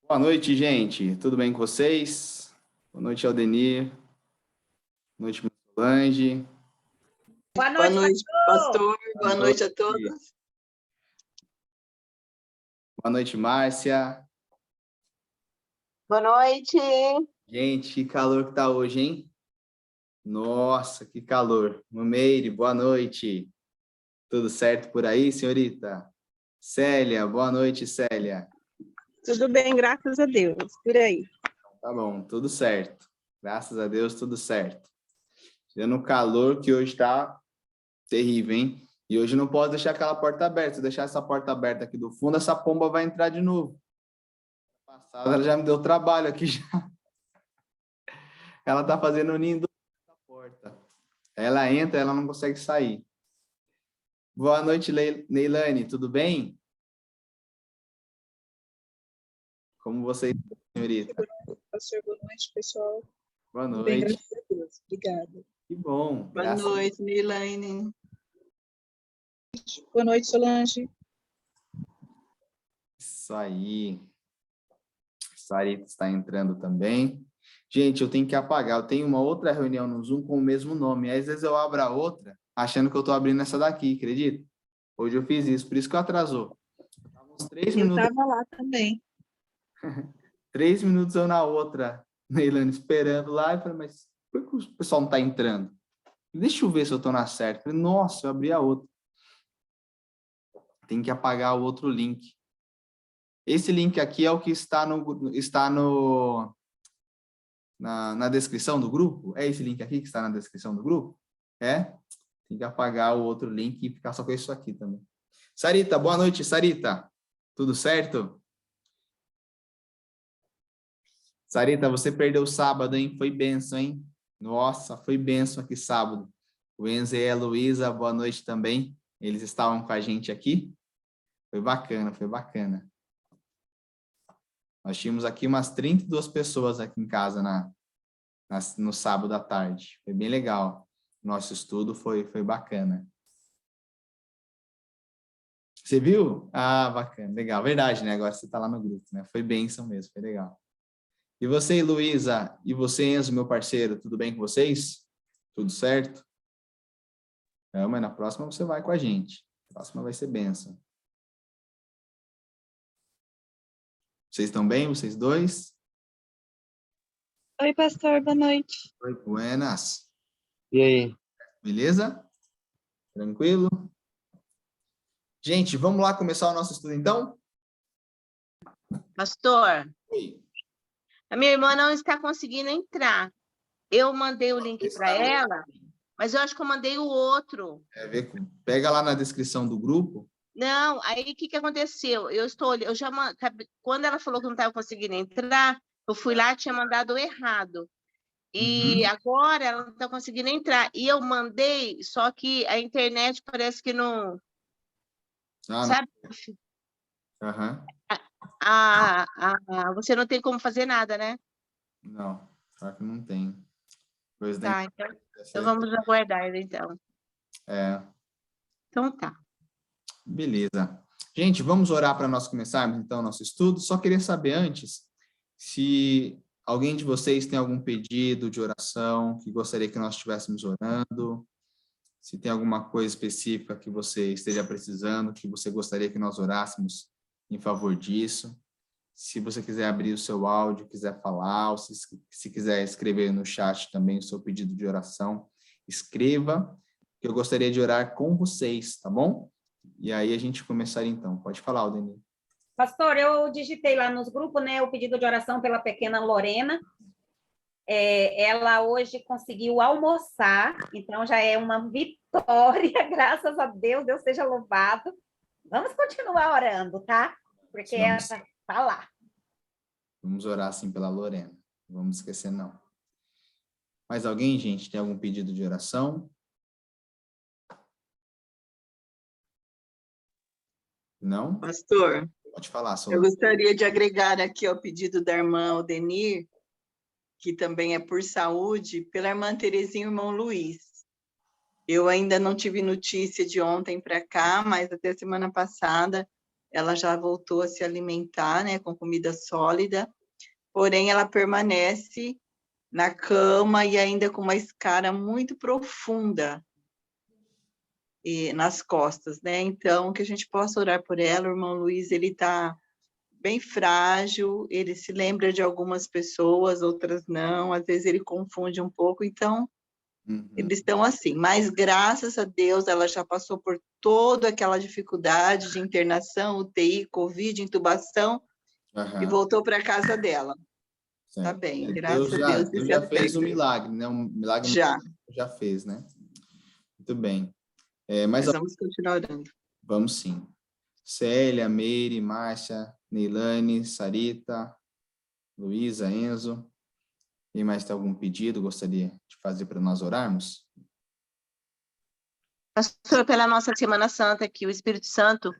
Boa noite, gente. Tudo bem com vocês? Boa noite, Aldenir. Boa noite, Solange. Boa Boa noite, noite, pastor. Boa noite a todos. Boa noite, Márcia. Boa noite. Gente, que calor que tá hoje, hein? Nossa, que calor. Meire, boa noite. Tudo certo por aí, senhorita? Célia, boa noite, Célia. tudo bem, graças a Deus, por aí. Tá bom, tudo certo. Graças a Deus, tudo certo. Tirando o calor que hoje tá terrível, hein? E hoje não posso deixar aquela porta aberta. Se eu deixar essa porta aberta aqui do fundo, essa pomba vai entrar de novo. Passada, ela já me deu trabalho aqui já. Ela tá fazendo o ninho da porta. Ela entra, ela não consegue sair. Boa noite, Neilane, tudo bem? Como você está, senhorita? Pastor, boa noite, pessoal. Boa Tudo bem, noite. graças a Deus. Obrigada. Que bom. Boa noite, Neilane. Boa noite, Solange. Isso aí. Sarita está entrando também. Gente, eu tenho que apagar. Eu tenho uma outra reunião no Zoom com o mesmo nome. Às vezes eu abro a outra, achando que eu estou abrindo essa daqui, acredita? Hoje eu fiz isso, por isso que atrasou. Uns 3 Eu minutos. estava lá também. 3 minutos eu na outra, Neilane, esperando lá. E falei, mas por que o pessoal não está entrando? Deixa eu ver se eu estou na certa. Falei, nossa, eu abri a outra. Tem que apagar o outro link. Esse link aqui é o que está na descrição do grupo? É esse link aqui que está na descrição do grupo? É? Tem que apagar o outro link e ficar só com isso aqui também. Sarita, boa noite, Sarita. Tudo certo? Sarita, você perdeu o sábado, hein? Foi bênção, hein? Nossa, foi bênção aqui sábado. O Enzo e a Luísa, boa noite também. Eles estavam com a gente aqui. Foi bacana, foi bacana. Nós tínhamos aqui umas 32 pessoas aqui em casa no sábado à tarde. Foi bem legal. Nosso estudo foi bacana. Você viu? Ah, bacana, legal. Verdade, né? Agora você está lá no grupo, né? Foi bênção mesmo, foi legal. E você, Luísa? E você, Enzo, meu parceiro? Tudo bem com vocês? Tudo certo? Não, mas na próxima você vai com a gente. A próxima vai ser bênção. Vocês estão bem, vocês dois? Oi, pastor, boa noite. Oi, buenas. E aí? Beleza? Tranquilo? Gente, vamos lá começar o nosso estudo, então? Pastor, Oi. a minha irmã não está conseguindo entrar. Eu mandei o link para ela, mas eu acho que eu mandei o outro. Pega lá na descrição do grupo. Não, aí o que aconteceu? Quando ela falou que não estava conseguindo entrar, eu fui lá e tinha mandado o errado. E agora ela não está conseguindo entrar. E eu mandei, só que a internet parece que não... Sabe? Aham. Você não tem como fazer nada, né? Não, só que não tem. Pois Tá, então vamos aguardar, então. Então tá. Beleza. Gente, vamos orar para nós começarmos, então, nosso estudo. Só queria saber antes se alguém de vocês tem algum pedido de oração que gostaria que nós estivéssemos orando, se tem alguma coisa específica que você esteja precisando, que você gostaria que nós orássemos em favor disso. Se você quiser abrir o seu áudio, quiser falar, ou se quiser escrever no chat também o seu pedido de oração, escreva, que eu gostaria de orar com vocês, tá bom? E aí a gente começaria então. Pode falar, Aldenir. Pastor, eu digitei lá nos grupos, né, o pedido de oração pela pequena Lorena. Ela hoje conseguiu almoçar, então já é uma vitória, graças a Deus, Deus seja louvado. Vamos continuar orando, tá? Porque ela está lá. Vamos orar assim pela Lorena. Não vamos esquecer, não. Mais alguém, gente, tem algum pedido de oração? Não? Pastor, pode falar, eu gostaria de agregar aqui ao pedido da irmã Aldenir, que também é por saúde, pela irmã Terezinha e o irmão Luiz. Eu ainda não tive notícia de ontem para cá, mas até semana passada ela já voltou a se alimentar, né, com comida sólida, porém ela permanece na cama e ainda com uma escara muito profunda nas costas, né? Então, que a gente possa orar por ela. O irmão Luiz, ele está bem frágil, ele se lembra de algumas pessoas, outras não, às vezes ele confunde um pouco, então eles estão assim, mas graças a Deus ela já passou por toda aquela dificuldade de internação, UTI, Covid, intubação, e voltou para a casa dela. Tá bem, graças a Deus. Deus já fez um milagre, né? Um milagre já fez, né? Muito bem. Mas vamos continuar orando. Vamos sim. Célia, Meire, Márcia, Neilane, Sarita, Luísa, Enzo. Quem mais tem algum pedido, gostaria de fazer para nós orarmos? Pastor, pela nossa Semana Santa, que o Espírito Santo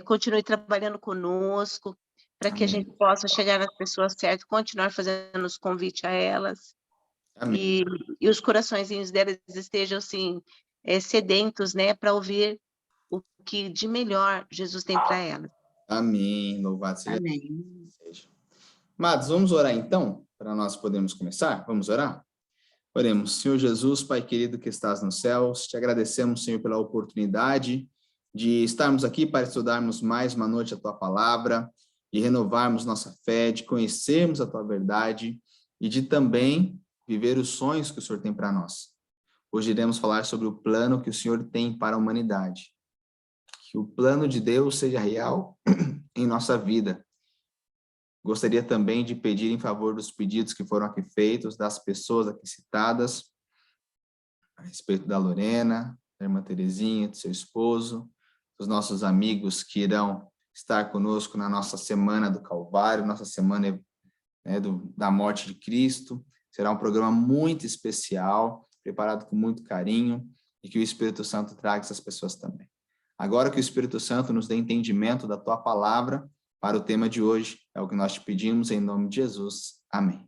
continue trabalhando conosco, para que a gente possa chegar nas pessoas certas, continuar fazendo os convites a elas. Amém. E os coraçõezinhos delas estejam, assim, sedentos, né, para ouvir o que de melhor Jesus tem para elas. Amém. Louvado seja Amém. Deus. Amados, vamos orar então, para nós podermos começar? Vamos orar? Oremos. Senhor Jesus, Pai querido que estás nos céus, te agradecemos, Senhor, pela oportunidade de estarmos aqui para estudarmos mais uma noite a Tua Palavra, de renovarmos nossa fé, de conhecermos a Tua verdade e de também viver os sonhos que o Senhor tem para nós. Hoje iremos falar sobre o plano que o Senhor tem para a humanidade. Que o plano de Deus seja real em nossa vida. Gostaria também de pedir em favor dos pedidos que foram aqui feitos, das pessoas aqui citadas, a respeito da Lorena, da irmã Terezinha, do seu esposo, dos nossos amigos que irão estar conosco na nossa Semana do Calvário, nossa Semana, né, da morte de Cristo. Será um programa muito especial, preparado com muito carinho, e que o Espírito Santo traga essas pessoas também. Agora que o Espírito Santo nos dê entendimento da Tua Palavra para o tema de hoje, é o que nós te pedimos em nome de Jesus. Amém.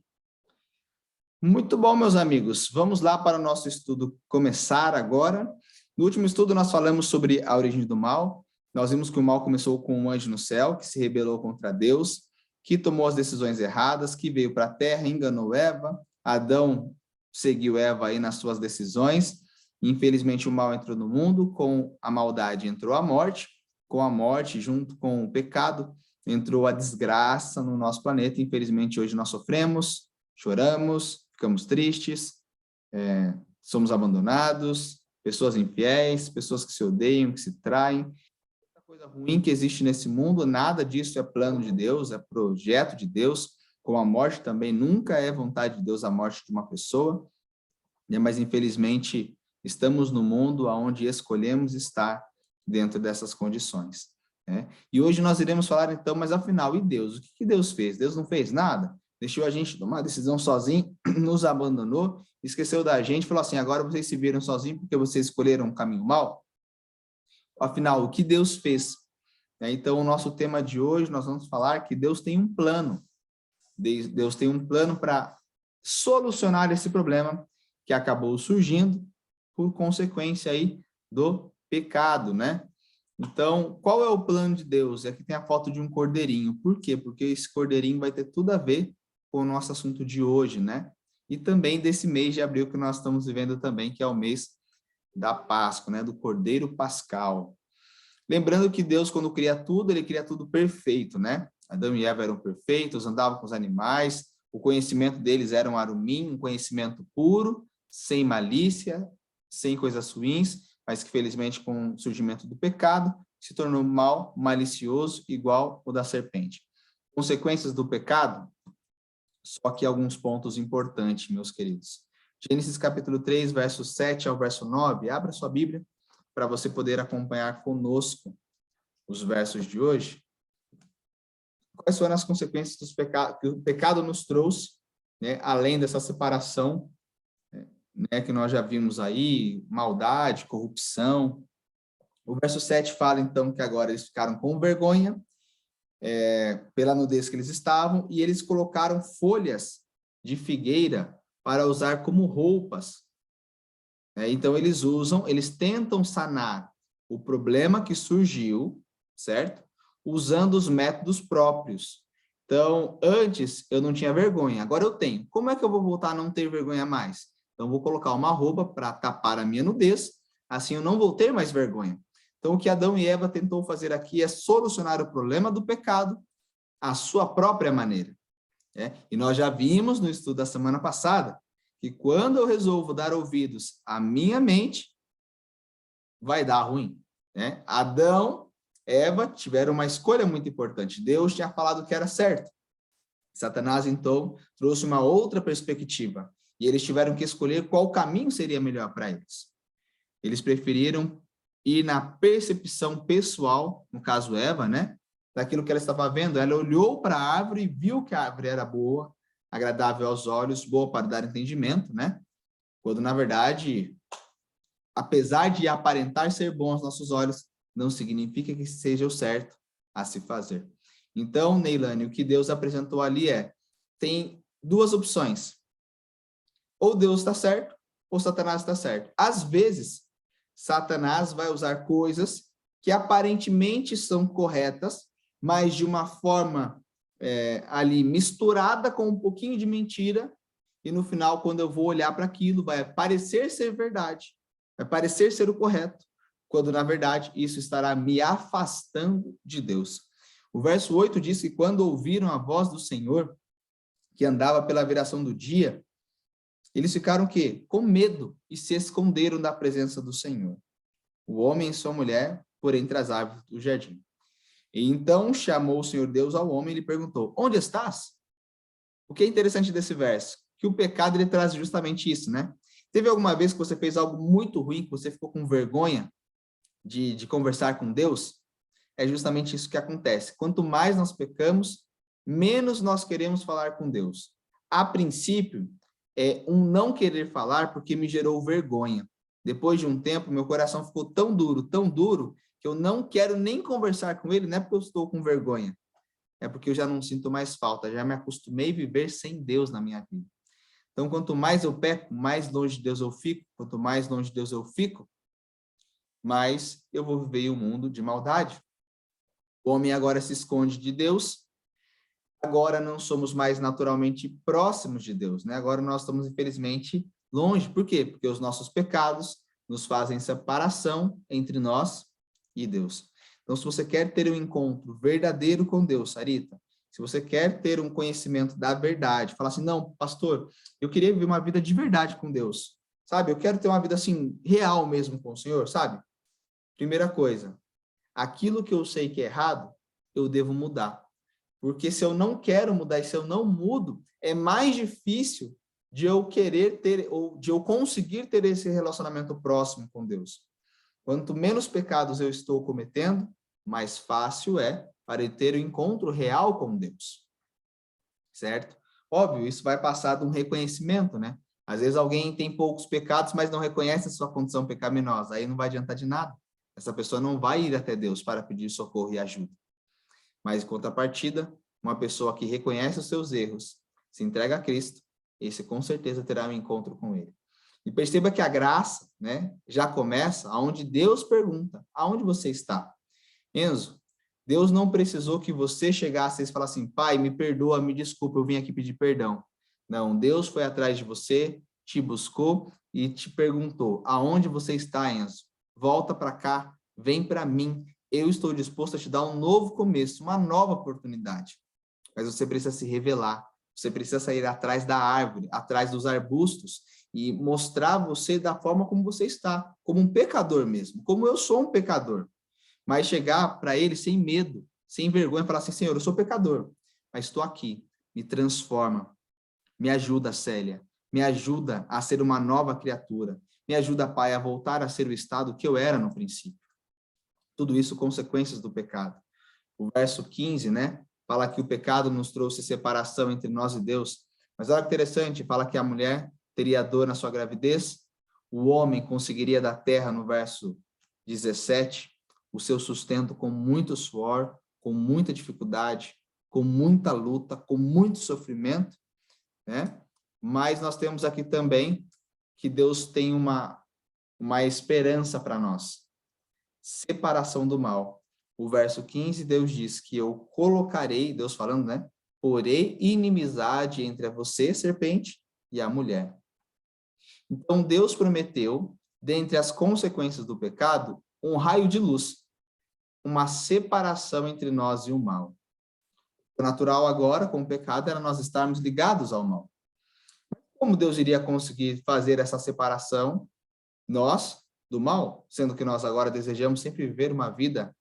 Muito bom, meus amigos. Vamos lá para o nosso estudo começar agora. No último estudo, nós falamos sobre a origem do mal. Nós vimos que o mal começou com um anjo no céu, que se rebelou contra Deus, que tomou as decisões erradas, que veio para a terra, enganou Eva. Adão seguiu Eva aí nas suas decisões. Infelizmente, o mal entrou no mundo, com a maldade entrou a morte, com a morte, junto com o pecado, entrou a desgraça no nosso planeta. Infelizmente, hoje nós sofremos, choramos, ficamos tristes, somos abandonados, pessoas infiéis, pessoas que se odeiam, que se traem. Muita coisa ruim que existe nesse mundo, nada disso é plano de Deus, é projeto de Deus, como a morte também nunca é vontade de Deus, a morte de uma pessoa, né? Mas infelizmente estamos no mundo onde escolhemos estar dentro dessas condições, né? E hoje nós iremos falar então, mas afinal, e Deus? O que Deus fez? Deus não fez nada? Deixou a gente tomar decisão sozinho, nos abandonou, esqueceu da gente, falou assim, agora vocês se viram sozinhos porque vocês escolheram um caminho mau? Afinal, o que Deus fez? Então, o nosso tema de hoje, nós vamos falar que Deus tem um plano. Deus tem um plano para solucionar esse problema que acabou surgindo por consequência aí do pecado, né? Então, qual é o plano de Deus? Aqui tem a foto de um cordeirinho. Por quê? Porque esse cordeirinho vai ter tudo a ver com o nosso assunto de hoje, né? E também desse mês de abril que nós estamos vivendo também, que é o mês da Páscoa, né? Do Cordeiro Pascal. Lembrando que Deus, quando cria tudo, ele cria tudo perfeito, né? Adão e Eva eram perfeitos, andavam com os animais, o conhecimento deles era um arumim, um conhecimento puro, sem malícia, sem coisas ruins, mas que felizmente com o surgimento do pecado se tornou mal, malicioso, igual o da serpente. Consequências do pecado? Só que alguns pontos importantes, meus queridos. Gênesis capítulo 3, verso 7 ao verso 9, abra sua Bíblia para você poder acompanhar conosco os versos de hoje. Quais foram as consequências dos pecados que o pecado nos trouxe, né, além dessa separação, né, que nós já vimos aí, maldade, corrupção. O verso 7 fala, então, que agora eles ficaram com vergonha pela nudez que eles estavam, e eles colocaram folhas de figueira para usar como roupas. Então, eles tentam sanar o problema que surgiu, certo? usando os métodos próprios. Então, antes eu não tinha vergonha, agora eu tenho. Como é que eu vou voltar a não ter vergonha mais? Então, eu vou colocar uma roupa para tapar a minha nudez, assim eu não vou ter mais vergonha. Então, o que Adão e Eva tentou fazer aqui é solucionar o problema do pecado à sua própria maneira. E nós já vimos no estudo da semana passada que quando eu resolvo dar ouvidos à minha mente, vai dar ruim. Adão, Eva tiveram uma escolha muito importante. Deus tinha falado que era certo. Satanás, então, trouxe uma outra perspectiva. E eles tiveram que escolher qual caminho seria melhor para eles. Eles preferiram ir na percepção pessoal, no caso Eva, daquilo que ela estava vendo. Ela olhou para a árvore e viu que a árvore era boa, agradável aos olhos, boa para dar entendimento, quando, na verdade, apesar de aparentar ser bom aos nossos olhos, não significa que seja o certo a se fazer. Então, Neilane, o que Deus apresentou ali tem duas opções. Ou Deus está certo, ou Satanás está certo. Às vezes, Satanás vai usar coisas que aparentemente são corretas, mas de uma forma ali misturada com um pouquinho de mentira, e no final, quando eu vou olhar para aquilo, vai parecer ser verdade, vai parecer ser o correto, quando, na verdade, isso estará me afastando de Deus. O verso 8 diz que quando ouviram a voz do Senhor, que andava pela viração do dia, eles ficaram o quê? Com medo e se esconderam da presença do Senhor. O homem e sua mulher por entre as árvores do jardim. E então chamou o Senhor Deus ao homem e lhe perguntou, onde estás? O que é interessante desse verso? Que o pecado ele traz justamente isso, Teve alguma vez que você fez algo muito ruim, que você ficou com vergonha de conversar com Deus? É justamente isso que acontece. Quanto mais nós pecamos, menos nós queremos falar com Deus. A princípio, é um não querer falar porque me gerou vergonha. Depois de um tempo, meu coração ficou tão duro, que eu não quero nem conversar com ele, não é porque eu estou com vergonha, é porque eu já não sinto mais falta, já me acostumei a viver sem Deus na minha vida. Então, quanto mais eu peco, mais longe de Deus eu fico. Quanto mais longe de Deus eu fico, mais eu vou viver um mundo de maldade. O homem agora se esconde de Deus, agora não somos mais naturalmente próximos de Deus, Agora nós estamos, infelizmente, longe. Por quê? Porque os nossos pecados nos fazem separação entre nós e Deus. Então, se você quer ter um encontro verdadeiro com Deus, Sarita, se você quer ter um conhecimento da verdade, falar assim, não, pastor, eu queria viver uma vida de verdade com Deus, sabe? Eu quero ter uma vida assim, real mesmo com o Senhor, sabe? Primeira coisa, aquilo que eu sei que é errado, eu devo mudar. Porque se eu não quero mudar e se eu não mudo, é mais difícil de eu querer ter, ou de eu conseguir ter esse relacionamento próximo com Deus. Quanto menos pecados eu estou cometendo, mais fácil é para eu ter um encontro real com Deus. Certo? Óbvio, isso vai passar de um reconhecimento, Às vezes alguém tem poucos pecados, mas não reconhece a sua condição pecaminosa. Aí não vai adiantar de nada. Essa pessoa não vai ir até Deus para pedir socorro e ajuda. Mas, em contrapartida, uma pessoa que reconhece os seus erros, se entrega a Cristo, esse com certeza terá um encontro com ele. E perceba que a graça, já começa aonde Deus pergunta, aonde você está? Enzo, Deus não precisou que você chegasse e falasse assim, pai, me perdoa, me desculpa, eu vim aqui pedir perdão. Não, Deus foi atrás de você, te buscou e te perguntou, aonde você está, Enzo? Volta para cá, vem para mim, eu estou disposto a te dar um novo começo, uma nova oportunidade. Mas você precisa se revelar, você precisa sair atrás da árvore, atrás dos arbustos e mostrar você da forma como você está, como um pecador mesmo, como eu sou um pecador. Mas chegar para ele sem medo, sem vergonha, falar assim, Senhor, eu sou pecador, mas estou aqui, me transforma, me ajuda, Célia, me ajuda a ser uma nova criatura, me ajuda, Pai, a voltar a ser o estado que eu era no princípio. Tudo isso consequências do pecado. O verso 15, fala que o pecado nos trouxe separação entre nós e Deus, mas olha que interessante, fala que a mulher teria dor na sua gravidez, o homem conseguiria da terra, no verso 17, o seu sustento com muito suor, com muita dificuldade, com muita luta, com muito sofrimento, Mas nós temos aqui também que Deus tem uma esperança para nós. Separação do mal. o verso 15, Deus diz que eu colocarei, Deus falando, né? Porei inimizade entre você, serpente, e a mulher. Então, Deus prometeu, dentre as consequências do pecado, um raio de luz, uma separação entre nós e o mal. O natural agora, com o pecado, era nós estarmos ligados ao mal. Como Deus iria conseguir fazer essa separação, nós, do mal, sendo que nós agora desejamos sempre viver uma vida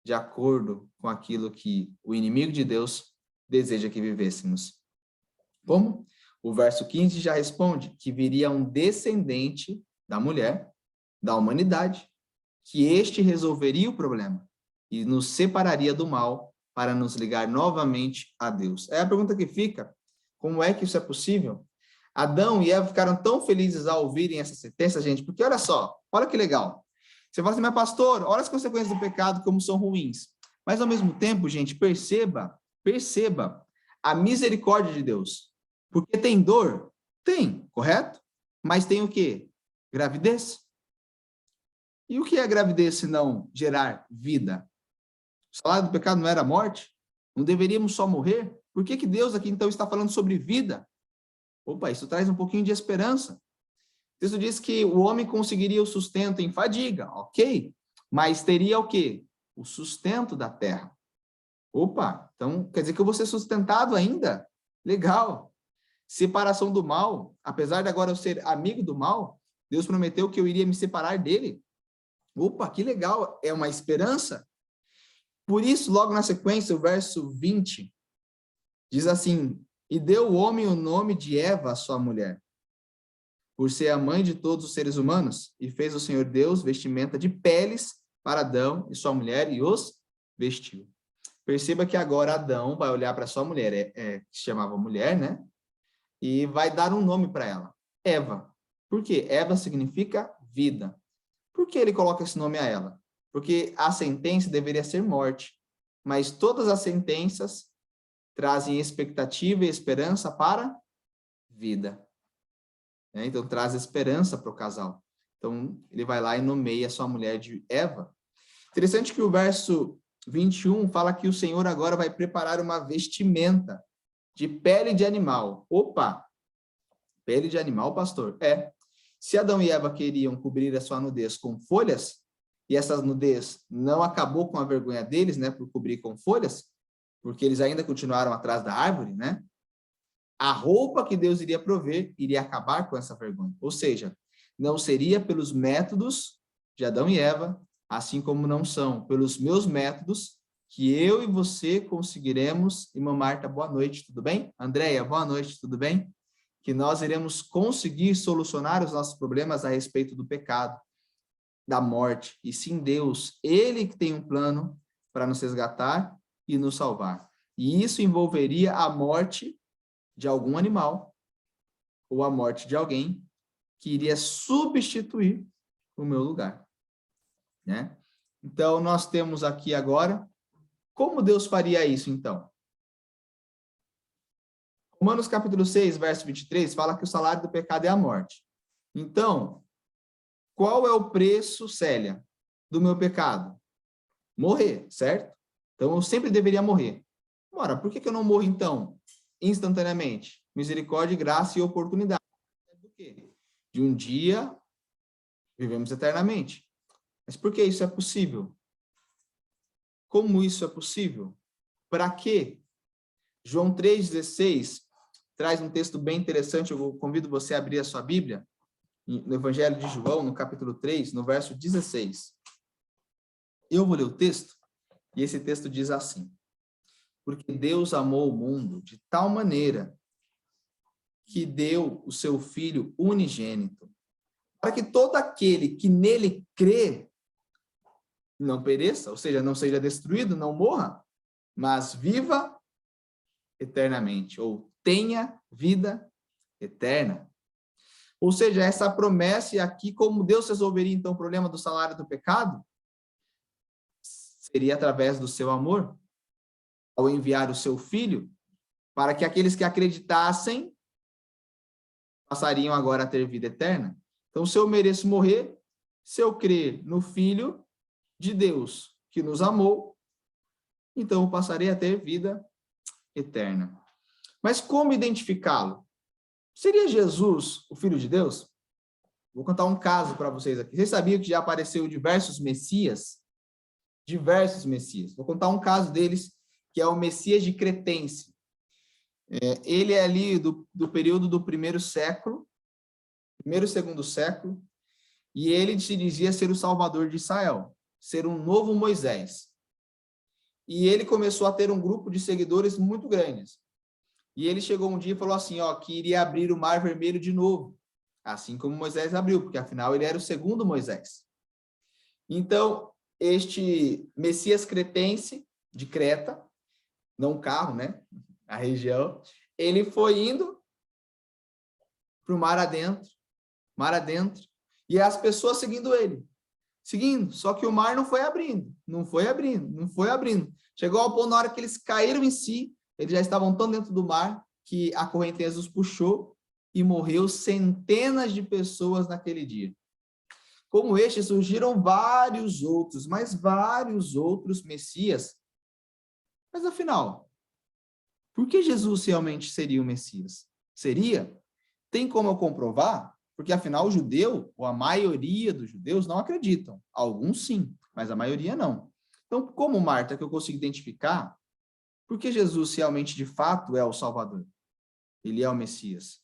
de acordo com aquilo que o inimigo de Deus deseja que vivêssemos. Como? O verso 15 já responde que viria um descendente da mulher, da humanidade, que este resolveria o problema e nos separaria do mal para nos ligar novamente a Deus. É a pergunta que fica, como é que isso é possível? Adão e Eva ficaram tão felizes ao ouvirem essa sentença, gente, porque olha só, olha que legal. Você fala assim, mas pastor, olha as consequências do pecado como são ruins. Mas ao mesmo tempo, gente, perceba a misericórdia de Deus. Porque tem dor? Tem, correto? Mas tem o quê? Gravidez. E o que é gravidez se não gerar vida? O salário do pecado não era a morte? Não deveríamos só morrer? Por que Deus aqui então está falando sobre vida? Opa, isso traz um pouquinho de esperança. O texto diz que o homem conseguiria o sustento em fadiga, ok? Mas teria o quê? O sustento da terra. Opa, então quer dizer que eu vou ser sustentado ainda? Legal. Separação do mal, apesar de agora eu ser amigo do mal, Deus prometeu que eu iria me separar dele. Opa, que legal, é uma esperança. Por isso, logo na sequência, o verso 20, diz assim, e deu o homem o nome de Eva, sua mulher, por ser a mãe de todos os seres humanos, e fez o Senhor Deus vestimenta de peles para Adão e sua mulher, e os vestiu. Perceba que agora Adão vai olhar para sua mulher, que se chamava mulher, né? E vai dar um nome para ela, Eva. Por quê? Eva significa vida. Por que ele coloca esse nome a ela? Porque a sentença deveria ser morte, mas todas as sentenças trazem expectativa e esperança para vida. Então, traz esperança para o casal. Então, ele vai lá e nomeia sua mulher de Eva. Interessante que o verso 21 fala que o Senhor agora vai preparar uma vestimenta de pele de animal. Opa! Pele de animal, pastor? Se Adão e Eva queriam cobrir a sua nudez com folhas, e essa nudez não acabou com a vergonha deles, né, por cobrir com folhas, porque eles ainda continuaram atrás da árvore, né? A roupa que Deus iria prover iria acabar com essa vergonha. Ou seja, não seria pelos métodos de Adão e Eva, assim como não são pelos meus métodos, que eu e você conseguiremos. Irmã Marta, boa noite, tudo bem? Andréia, boa noite, tudo bem? Que nós iremos conseguir solucionar os nossos problemas a respeito do pecado, da morte, e sim Deus, Ele que tem um plano para nos resgatar e nos salvar. E isso envolveria a morte de algum animal ou a morte de alguém que iria substituir o meu lugar, né? Então, nós temos aqui agora, como Deus faria isso, então? Romanos capítulo 6, verso 23, fala que o salário do pecado é a morte. Então, qual é o preço, Célia, do meu pecado? Morrer, certo? Então, eu sempre deveria morrer. Ora, por que eu não morro, então, instantaneamente? Misericórdia, graça e oportunidade. Do quê? De um dia, vivemos eternamente. Mas por que isso é possível? Como isso é possível? Para quê? João 3,16 traz um texto bem interessante, eu convido você a abrir a sua Bíblia, no Evangelho de João, no capítulo 3, no verso 16. Eu vou ler o texto, e esse texto diz assim: porque Deus amou o mundo de tal maneira que deu o seu Filho unigênito, para que todo aquele que nele crê não pereça, ou seja, não seja destruído, não morra, mas viva eternamente, ou tenha vida eterna. Ou seja, essa promessa aqui, como Deus resolveria então o problema do salário do pecado? Seria através do seu amor, ao enviar o seu Filho, para que aqueles que acreditassem passariam agora a ter vida eterna. Então, se eu mereço morrer, se eu crer no Filho de Deus, que nos amou, então eu passarei a ter vida eterna. Mas como identificá-lo? Seria Jesus o Filho de Deus? Vou contar um caso para vocês aqui. Vocês sabiam que já apareceu diversos Messias? Diversos Messias. Vou contar um caso deles, que é o Messias de Cretense. Ele é ali do período do primeiro e segundo século, e ele se dizia ser o Salvador de Israel, ser um novo Moisés. E ele começou a ter um grupo de seguidores muito grandes. E ele chegou um dia e falou assim, que iria abrir o Mar Vermelho de novo, assim como Moisés abriu, porque afinal ele era o segundo Moisés. Então, este Messias cretense, de Creta, não o carro, né? A região, ele foi indo para o mar adentro, e as pessoas seguindo ele. Só que o mar não foi abrindo. Chegou ao ponto, na hora que eles caíram em si, eles já estavam tão dentro do mar, que a correnteza os puxou e morreu centenas de pessoas naquele dia. Como este, surgiram vários outros Messias. Mas afinal, por que Jesus realmente seria o Messias? Seria? Tem como eu comprovar? Porque afinal o judeu, ou a maioria dos judeus, não acreditam. Alguns sim, mas a maioria não. Então, como, Marta, que eu consigo identificar por que Jesus realmente, de fato, é o Salvador? Ele é o Messias.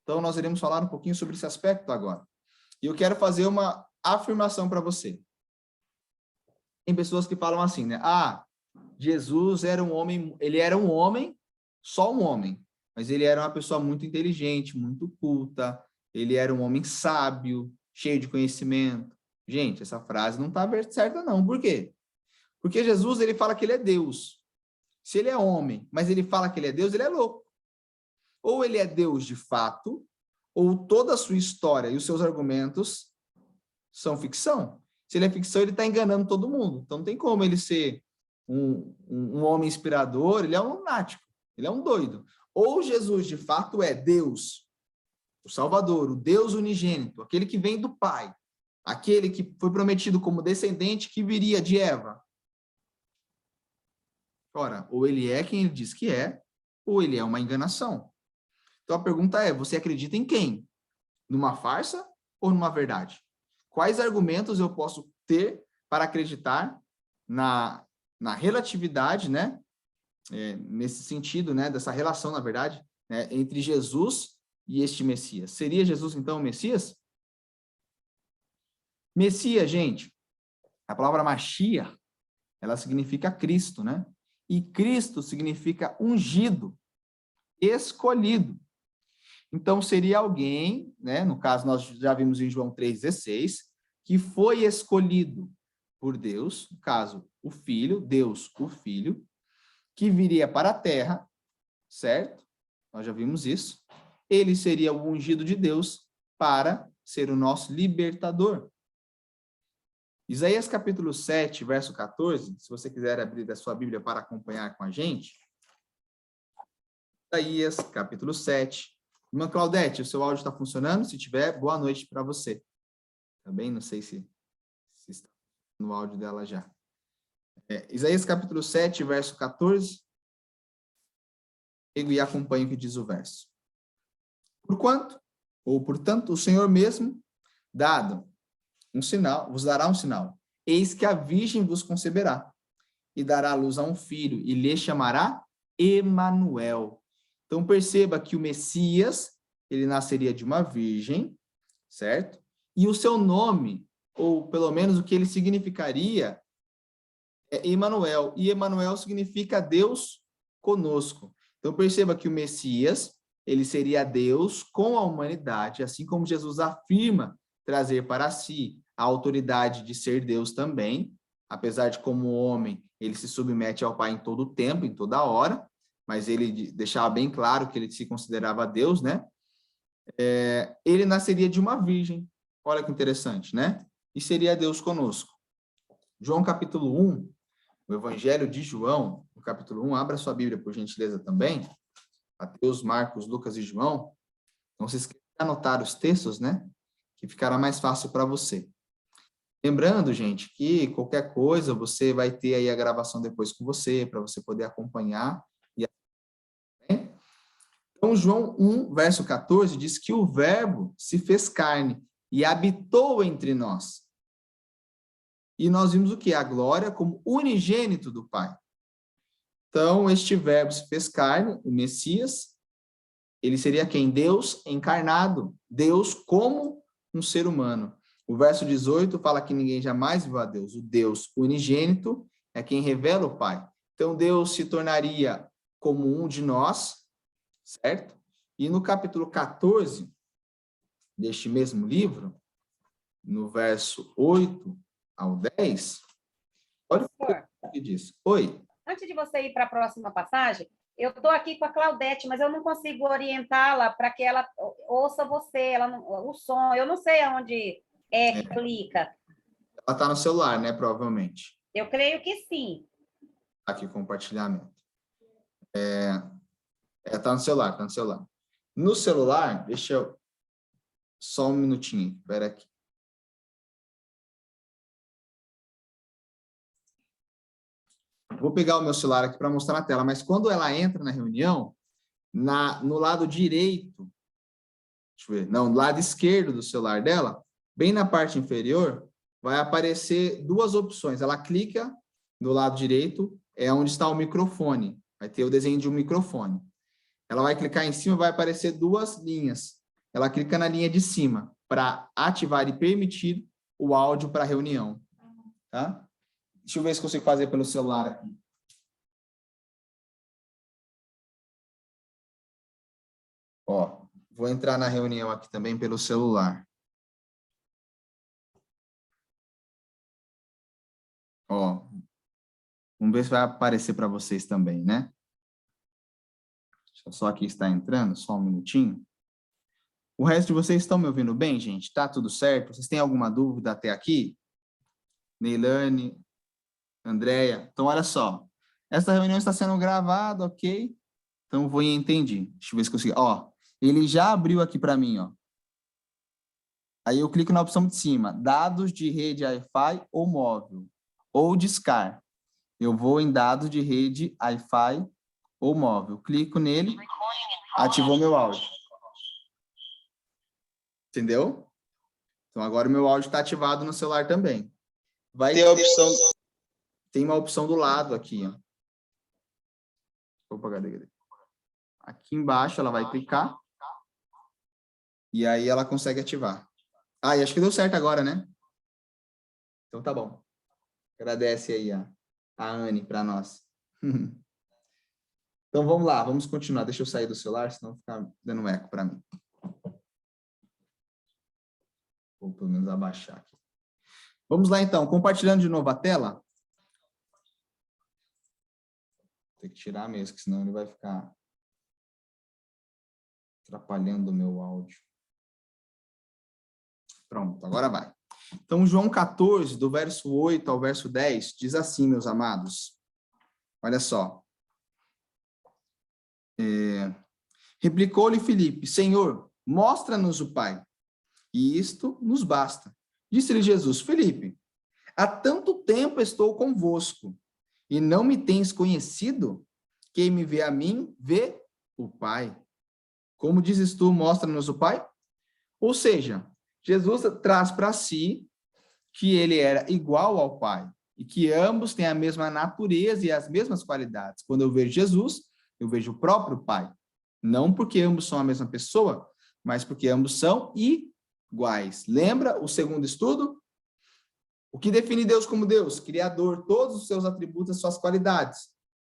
Então, nós iremos falar um pouquinho sobre esse aspecto agora. E eu quero fazer uma afirmação para você. Tem pessoas que falam assim, né? Jesus era um homem, ele era um homem, só um homem, mas ele era uma pessoa muito inteligente, muito culta, ele era um homem sábio, cheio de conhecimento. Gente, essa frase não está certa não. Por quê? Porque Jesus, ele fala que ele é Deus. Se ele é homem, mas ele fala que ele é Deus, ele é louco. Ou ele é Deus de fato, ou toda a sua história e os seus argumentos são ficção. Se ele é ficção, ele está enganando todo mundo. Então, não tem como ele ser um homem inspirador, ele é um lunático, ele é um doido. Ou Jesus, de fato, é Deus, o Salvador, o Deus unigênito, aquele que vem do Pai, aquele que foi prometido como descendente que viria de Eva. Ora, ou ele é quem ele diz que é, ou ele é uma enganação. Então, a pergunta é, você acredita em quem? Numa farsa ou numa verdade? Quais argumentos eu posso ter para acreditar na relatividade, né? Nesse sentido, né? Dessa relação, na verdade, né? Entre Jesus e este Messias. Seria Jesus, então, o Messias? Messias, gente, a palavra Mashiach, ela significa Cristo, né? E Cristo significa ungido, escolhido. Então, seria alguém, né? No caso, nós já vimos em João 3,16, que foi escolhido por Deus, no caso, o Filho, Deus, o Filho, que viria para a Terra, certo? Nós já vimos isso. Ele seria o ungido de Deus para ser o nosso libertador. Isaías capítulo 7, verso 14, se você quiser abrir a sua Bíblia para acompanhar com a gente. Isaías capítulo 7. Irmã Claudete, o seu áudio está funcionando? Se tiver, boa noite para você. Também não sei se está no áudio dela já. Isaías capítulo 7, verso 14. E acompanhe o que diz o verso. Portanto, o Senhor mesmo, dado um sinal, vos dará um sinal. Eis que a virgem vos conceberá, e dará à luz a um filho, e lhe chamará Emanuel. Então, perceba que o Messias, ele nasceria de uma virgem, certo? E o seu nome, ou pelo menos o que ele significaria, é Emanuel. E Emanuel significa Deus conosco. Então, perceba que o Messias, ele seria Deus com a humanidade, assim como Jesus afirma trazer para si a autoridade de ser Deus também, apesar de como homem, ele se submete ao Pai em todo o tempo, em toda hora, mas ele deixava bem claro que ele se considerava Deus, né? Ele nasceria de uma virgem, olha que interessante, né? E seria Deus conosco. João capítulo 1, o Evangelho de João, no capítulo 1, abra sua Bíblia, por gentileza, também. Mateus, Marcos, Lucas e João. Não se esqueça de anotar os textos, né? Que ficará mais fácil para você. Lembrando, gente, que qualquer coisa você vai ter aí a gravação depois com você, para você poder acompanhar. Então, João 1, verso 14, diz que o Verbo se fez carne e habitou entre nós. E nós vimos o quê? A glória como unigênito do Pai. Então, este Verbo se fez carne, o Messias, ele seria quem? Deus encarnado, Deus como um ser humano. O verso 18 fala que ninguém jamais viu a Deus. O Deus unigênito é quem revela o Pai. Então, Deus se tornaria como um de nós, certo? E no capítulo 14 deste mesmo livro, no verso 8 ao 10, olha o que diz. Oi. Antes de você ir para a próxima passagem, eu estou aqui com a Claudete, mas eu não consigo orientá-la para que ela ouça você, o som. Eu não sei aonde que clica. Ela está no celular, né? Provavelmente. Eu creio que sim. Aqui, compartilhamento. Tá no celular, tá no celular. No celular, deixa eu... Só um minutinho, espera aqui. Vou pegar o meu celular aqui para mostrar na tela, mas quando ela entra na reunião, no lado direito, deixa eu ver, não, no lado esquerdo do celular dela, bem na parte inferior, vai aparecer duas opções. Ela clica no lado direito, é onde está o microfone. Vai ter o desenho de um microfone. Ela vai clicar em cima, vai aparecer duas linhas. Ela clica na linha de cima para ativar e permitir o áudio para a reunião. Tá? Deixa eu ver se consigo fazer pelo celular aqui. Ó, vou entrar na reunião aqui também pelo celular. Ó, vamos ver se vai aparecer para vocês também, né? Deixa eu só aqui está entrando, só um minutinho. O resto de vocês estão me ouvindo bem, gente? Tá tudo certo? Vocês têm alguma dúvida até aqui? Neilane, Andréia. Então, olha só. Essa reunião está sendo gravada, ok? Então, vou e entendi. Deixa eu ver se consigo. Ó, ele já abriu aqui para mim, ó. Aí eu clico na opção de cima. Dados de rede Wi-Fi ou móvel. Ou de SCAR. Eu vou em dados de rede Wi-Fi ou móvel. Clico nele, ativou meu áudio. Entendeu? Então, agora o meu áudio está ativado no celular também. Vai ter a opção... Tem uma opção do lado aqui, ó. Opa, cadê? Aqui embaixo ela vai clicar. E aí ela consegue ativar. Ah, e acho que deu certo agora, né? Então tá bom. Agradece aí a Anne para nós. Então vamos lá, vamos continuar. Deixa eu sair do celular, senão fica dando eco para mim. Vou pelo menos abaixar aqui. Vamos lá então, compartilhando de novo a tela. Tem que tirar mesmo, que senão ele vai ficar atrapalhando o meu áudio. Pronto, agora vai. Então, João 14, do verso 8 ao verso 10, diz assim, meus amados. Olha só. Replicou-lhe Filipe, Senhor, mostra-nos o Pai, e isto nos basta. Disse-lhe Jesus, Filipe, há tanto tempo estou convosco, e não me tens conhecido? Quem me vê a mim, vê o Pai. Como dizes tu, mostra-nos o Pai? Ou seja, Jesus traz para si que ele era igual ao Pai, e que ambos têm a mesma natureza e as mesmas qualidades. Quando eu vejo Jesus, eu vejo o próprio Pai. Não porque ambos são a mesma pessoa, mas porque ambos são iguais. Lembra o segundo estudo? O que define Deus como Deus? Criador, todos os seus atributos, as suas qualidades,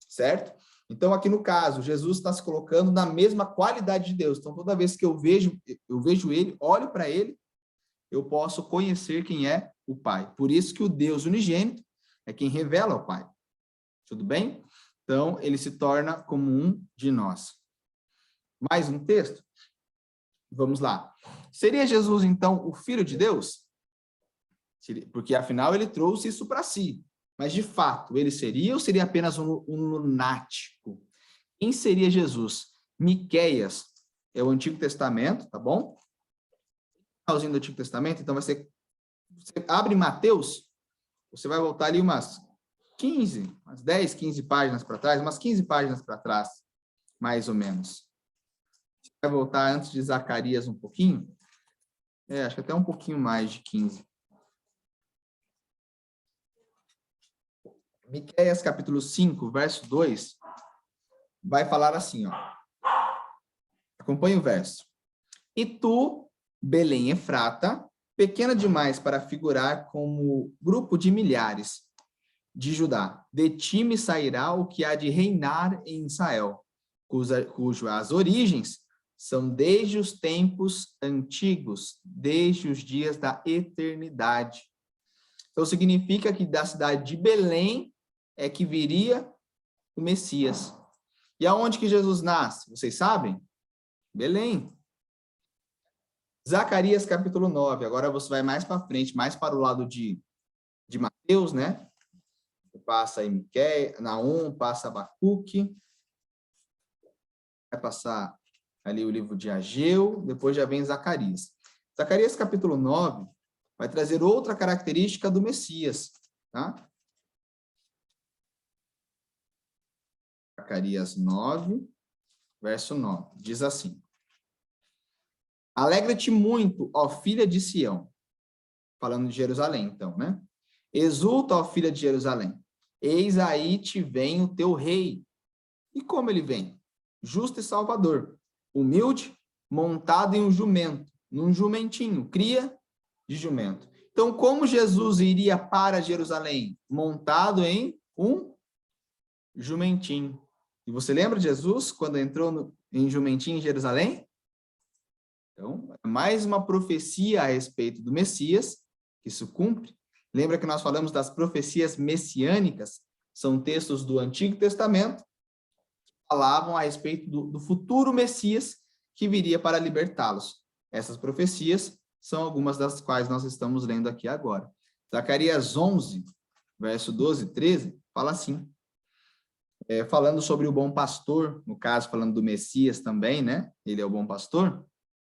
certo? Então, aqui no caso, Jesus está se colocando na mesma qualidade de Deus. Então, toda vez que eu vejo ele, olho para ele, eu posso conhecer quem é o Pai. Por isso que o Deus unigênito é quem revela o Pai. Tudo bem? Então, ele se torna como um de nós. Mais um texto? Vamos lá. Seria Jesus, então, o Filho de Deus? Porque, afinal, ele trouxe isso para si. Mas, de fato, ele seria ou seria apenas um lunático? Quem seria Jesus? Miqueias é o Antigo Testamento, tá bom? Finalzinho do Antigo Testamento, então vai ser você abre Mateus, você vai voltar ali umas 10, 15 páginas para trás, umas 15 páginas para trás, mais ou menos. Você vai voltar antes de Zacarias um pouquinho, acho que até um pouquinho mais de 15. Miqueias capítulo 5, verso 2, vai falar assim, ó. Acompanhe o verso. E tu, Belém Efrata, pequena demais para figurar como grupo de milhares de Judá, de ti me sairá o que há de reinar em Israel, cujas origens são desde os tempos antigos, desde os dias da eternidade. Então, significa que da cidade de Belém é que viria o Messias. E aonde que Jesus nasce? Vocês sabem? Belém. Zacarias capítulo 9. Agora você vai mais para frente, mais para o lado de Mateus, né? Passa aí Miqueias, Naum, passa Abacuque. Vai passar ali o livro de Ageu, depois já vem Zacarias. Zacarias capítulo 9 vai trazer outra característica do Messias, tá? Zacarias 9, verso 9, diz assim: Alegra-te muito, ó filha de Sião, falando de Jerusalém, então, né? Exulta, ó filha de Jerusalém, eis aí te vem o teu rei. E como ele vem? Justo e salvador, humilde, montado em um jumento, num jumentinho, cria de jumento. Então, como Jesus iria para Jerusalém? Montado em um jumentinho. E você lembra de Jesus quando entrou em jumentinho em Jerusalém? Então, mais uma profecia a respeito do Messias, que se cumpre. Lembra que nós falamos das profecias messiânicas? São textos do Antigo Testamento que falavam a respeito do futuro Messias que viria para libertá-los. Essas profecias são algumas das quais nós estamos lendo aqui agora. Zacarias 11, verso 12 e 13, fala assim, falando sobre o bom pastor, no caso, falando do Messias também, né? Ele é o bom pastor,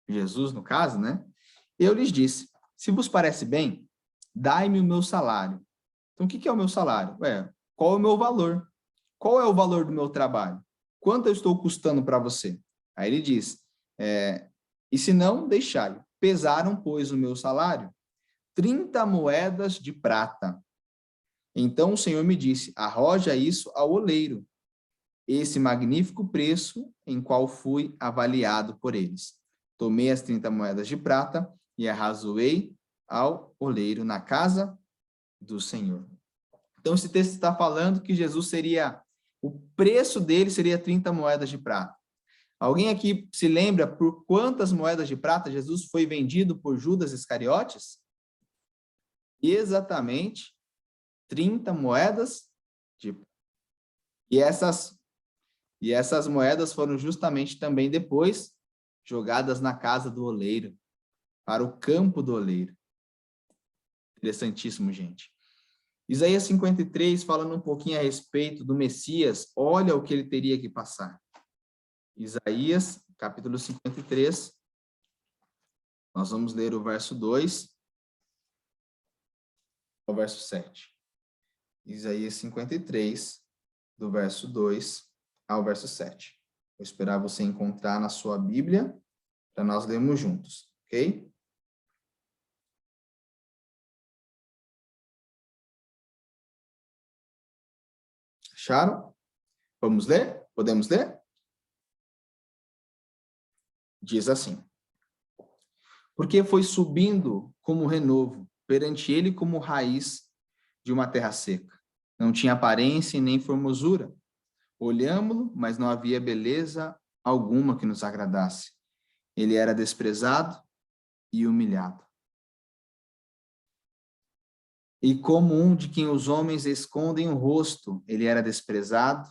Jesus, no caso, né? Eu lhes disse, se vos parece bem, dai-me o meu salário. Então, o que é o meu salário? Qual é o meu valor? Qual é o valor do meu trabalho? Quanto eu estou custando para você? Aí ele diz, e se não, deixai. Pesaram, pois, o meu salário 30 moedas de prata. Então o Senhor me disse, arroja isso ao oleiro, esse magnífico preço em qual fui avaliado por eles. Tomei as 30 moedas de prata e arrazoei ao oleiro na casa do Senhor. Então esse texto está falando que Jesus o preço dele seria 30 moedas de prata. Alguém aqui se lembra por quantas moedas de prata Jesus foi vendido por Judas Iscariotes? Exatamente 30 moedas de prata. E essas moedas foram justamente também depois jogadas na casa do oleiro, para o campo do oleiro. Interessantíssimo, gente. Isaías 53, falando um pouquinho a respeito do Messias, olha o que ele teria que passar. Isaías, capítulo 53, nós vamos ler o verso 2 ao verso 7. Isaías 53, do verso 2 ao verso 7. Vou esperar você encontrar na sua Bíblia, para nós lermos juntos, ok? Acharam? Vamos ler? Podemos ler? Diz assim, porque foi subindo como renovo, perante ele como raiz de uma terra seca. Não tinha aparência e nem formosura. Olhámo-lo, mas não havia beleza alguma que nos agradasse. Ele era desprezado e humilhado. E como um de quem os homens escondem o rosto, ele era desprezado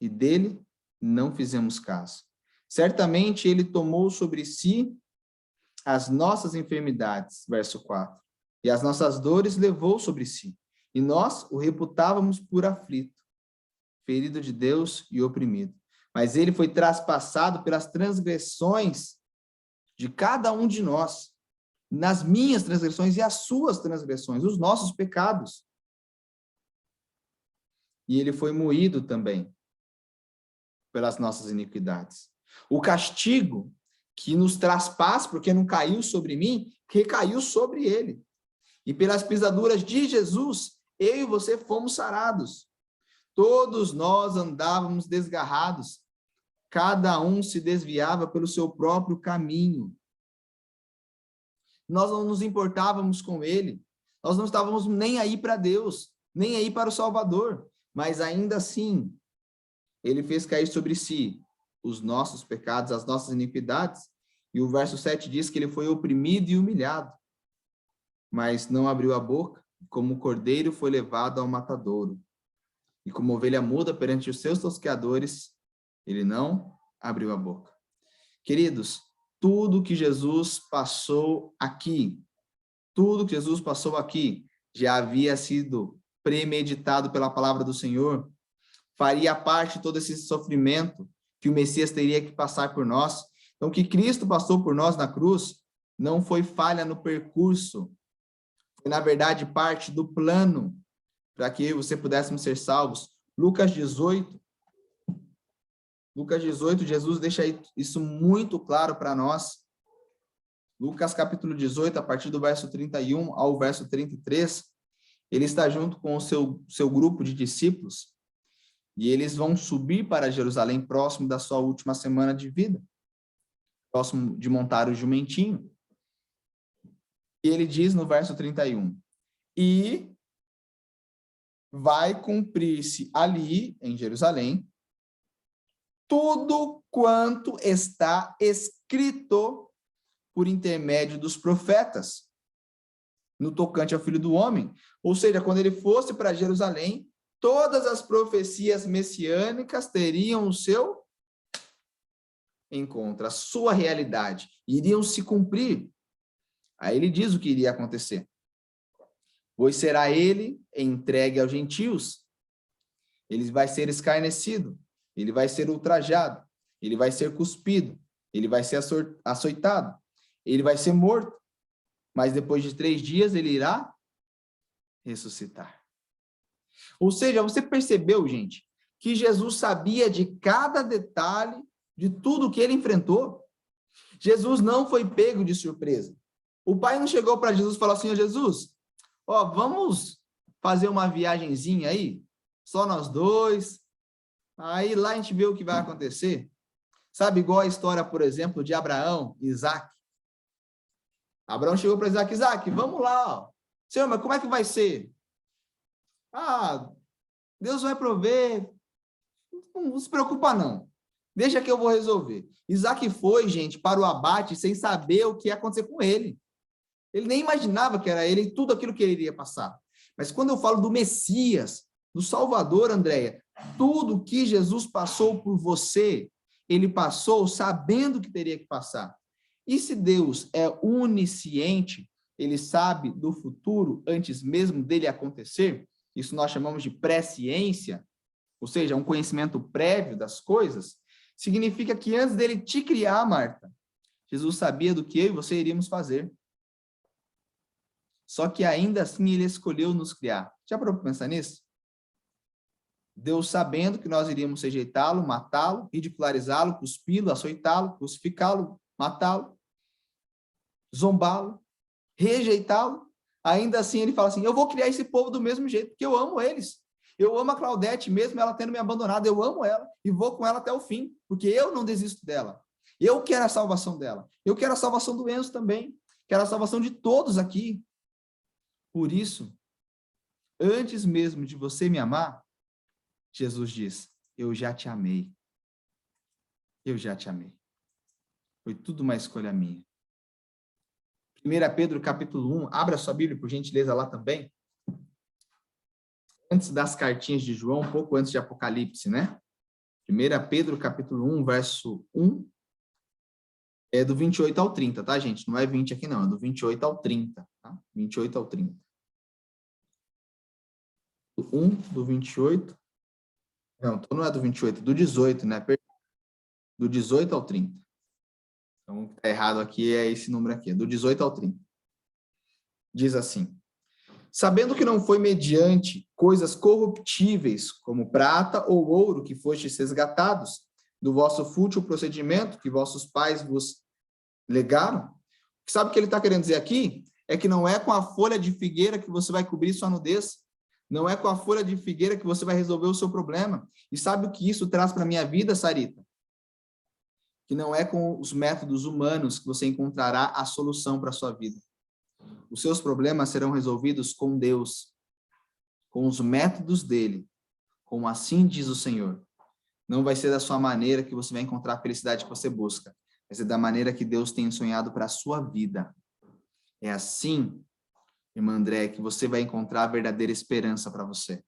e dele não fizemos caso. Certamente ele tomou sobre si as nossas enfermidades, verso 4, e as nossas dores levou sobre si, e nós o reputávamos por aflito, ferido de Deus e oprimido. Mas ele foi traspassado pelas transgressões de cada um de nós, nas minhas transgressões e as suas transgressões, os nossos pecados. E ele foi moído também pelas nossas iniquidades. O castigo que nos traz paz, porque não caiu sobre mim, recaiu sobre ele. E pelas pisaduras de Jesus, eu e você fomos sarados. Todos nós andávamos desgarrados, cada um se desviava pelo seu próprio caminho. Nós não nos importávamos com ele, nós não estávamos nem aí para Deus, nem aí para o Salvador, mas ainda assim, ele fez cair sobre si os nossos pecados, as nossas iniquidades, e o verso 7 diz que ele foi oprimido e humilhado, mas não abriu a boca, como o cordeiro foi levado ao matadouro. E como ovelha muda perante os seus tosqueadores, ele não abriu a boca. Queridos, tudo que Jesus passou aqui, já havia sido premeditado pela palavra do Senhor, faria parte de todo esse sofrimento que o Messias teria que passar por nós. Então, o que Cristo passou por nós na cruz não foi falha no percurso, foi, na verdade, parte do plano para que eu e você pudéssemos ser salvos. Lucas 18, Jesus deixa isso muito claro para nós. Lucas capítulo 18, a partir do verso 31 ao verso 33, ele está junto com o seu grupo de discípulos, e eles vão subir para Jerusalém próximo da sua última semana de vida, próximo de montar o jumentinho. E ele diz no verso 31, e vai cumprir-se ali, em Jerusalém, tudo quanto está escrito por intermédio dos profetas, no tocante ao Filho do Homem. Ou seja, quando ele fosse para Jerusalém, todas as profecias messiânicas teriam o seu encontro, a sua realidade, iriam se cumprir. Aí ele diz o que iria acontecer. Pois será ele entregue aos gentios, ele vai ser escarnecido, ele vai ser ultrajado, ele vai ser cuspido, ele vai ser açoitado, ele vai ser morto, mas depois de 3 dias ele irá ressuscitar. Ou seja, você percebeu, gente, que Jesus sabia de cada detalhe de tudo que ele enfrentou? Jesus não foi pego de surpresa. O pai não chegou para Jesus e falou assim: Jesus, vamos fazer uma viagenzinha aí, só nós dois, aí lá a gente vê o que vai acontecer. Sabe, igual a história, por exemplo, de Abraão e Isaac. Abraão chegou para Isaac: Isaac, vamos lá, Senhor, mas como é que vai ser? Deus vai prover, não se preocupa não, deixa que eu vou resolver. Isaac foi, gente, para o abate sem saber o que ia acontecer com ele. Ele nem imaginava que era ele e tudo aquilo que ele iria passar. Mas quando eu falo do Messias, do Salvador, Andréia, tudo que Jesus passou por você, ele passou sabendo que teria que passar. E se Deus é onisciente, ele sabe do futuro antes mesmo dele acontecer, isso nós chamamos de presciência, ou seja, um conhecimento prévio das coisas, significa que antes dele te criar, Marta, Jesus sabia do que eu e você iríamos fazer. Só que ainda assim ele escolheu nos criar. Já parou para pensar nisso? Deus sabendo que nós iríamos rejeitá-lo, matá-lo, ridicularizá-lo, cuspi-lo, açoitá-lo, crucificá-lo, matá-lo, zombá-lo, rejeitá-lo, ainda assim ele fala assim: eu vou criar esse povo do mesmo jeito, porque eu amo eles. Eu amo a Claudete, mesmo ela tendo me abandonado, eu amo ela e vou com ela até o fim, porque eu não desisto dela. Eu quero a salvação dela. Eu quero a salvação do Enzo também. Quero a salvação de todos aqui. Por isso, antes mesmo de você me amar, Jesus diz: eu já te amei. Eu já te amei. Foi tudo uma escolha minha. 1 Pedro capítulo 1, abra sua Bíblia, por gentileza, lá também. Antes das cartinhas de João, um pouco antes de Apocalipse, né? 1 Pedro capítulo 1, verso 1, é do 28 ao 30, tá, gente? Não é 20 aqui não, é do 28 ao 30, tá? 28 ao 30. 1 do 28, não, então não é do 28, do 18, né? Do 18 ao 30. Então, o que está errado aqui é esse número aqui, é do 18 ao 30. diz assim: sabendo que não foi mediante coisas corruptíveis, como prata ou ouro, que fostes resgatados do vosso fútil procedimento que vossos pais vos legaram. Sabe o que ele está querendo dizer aqui? É que não é com a folha de figueira que você vai cobrir sua nudez. Não é com a folha de figueira que você vai resolver o seu problema. E sabe o que isso traz para a minha vida, Sarita? Que não é com os métodos humanos que você encontrará a solução para a sua vida. Os seus problemas serão resolvidos com Deus, com os métodos dele, como assim diz o Senhor. Não vai ser da sua maneira que você vai encontrar a felicidade que você busca. Vai ser da maneira que Deus tem sonhado para a sua vida. É assim, irmã André, que você vai encontrar a verdadeira esperança para você.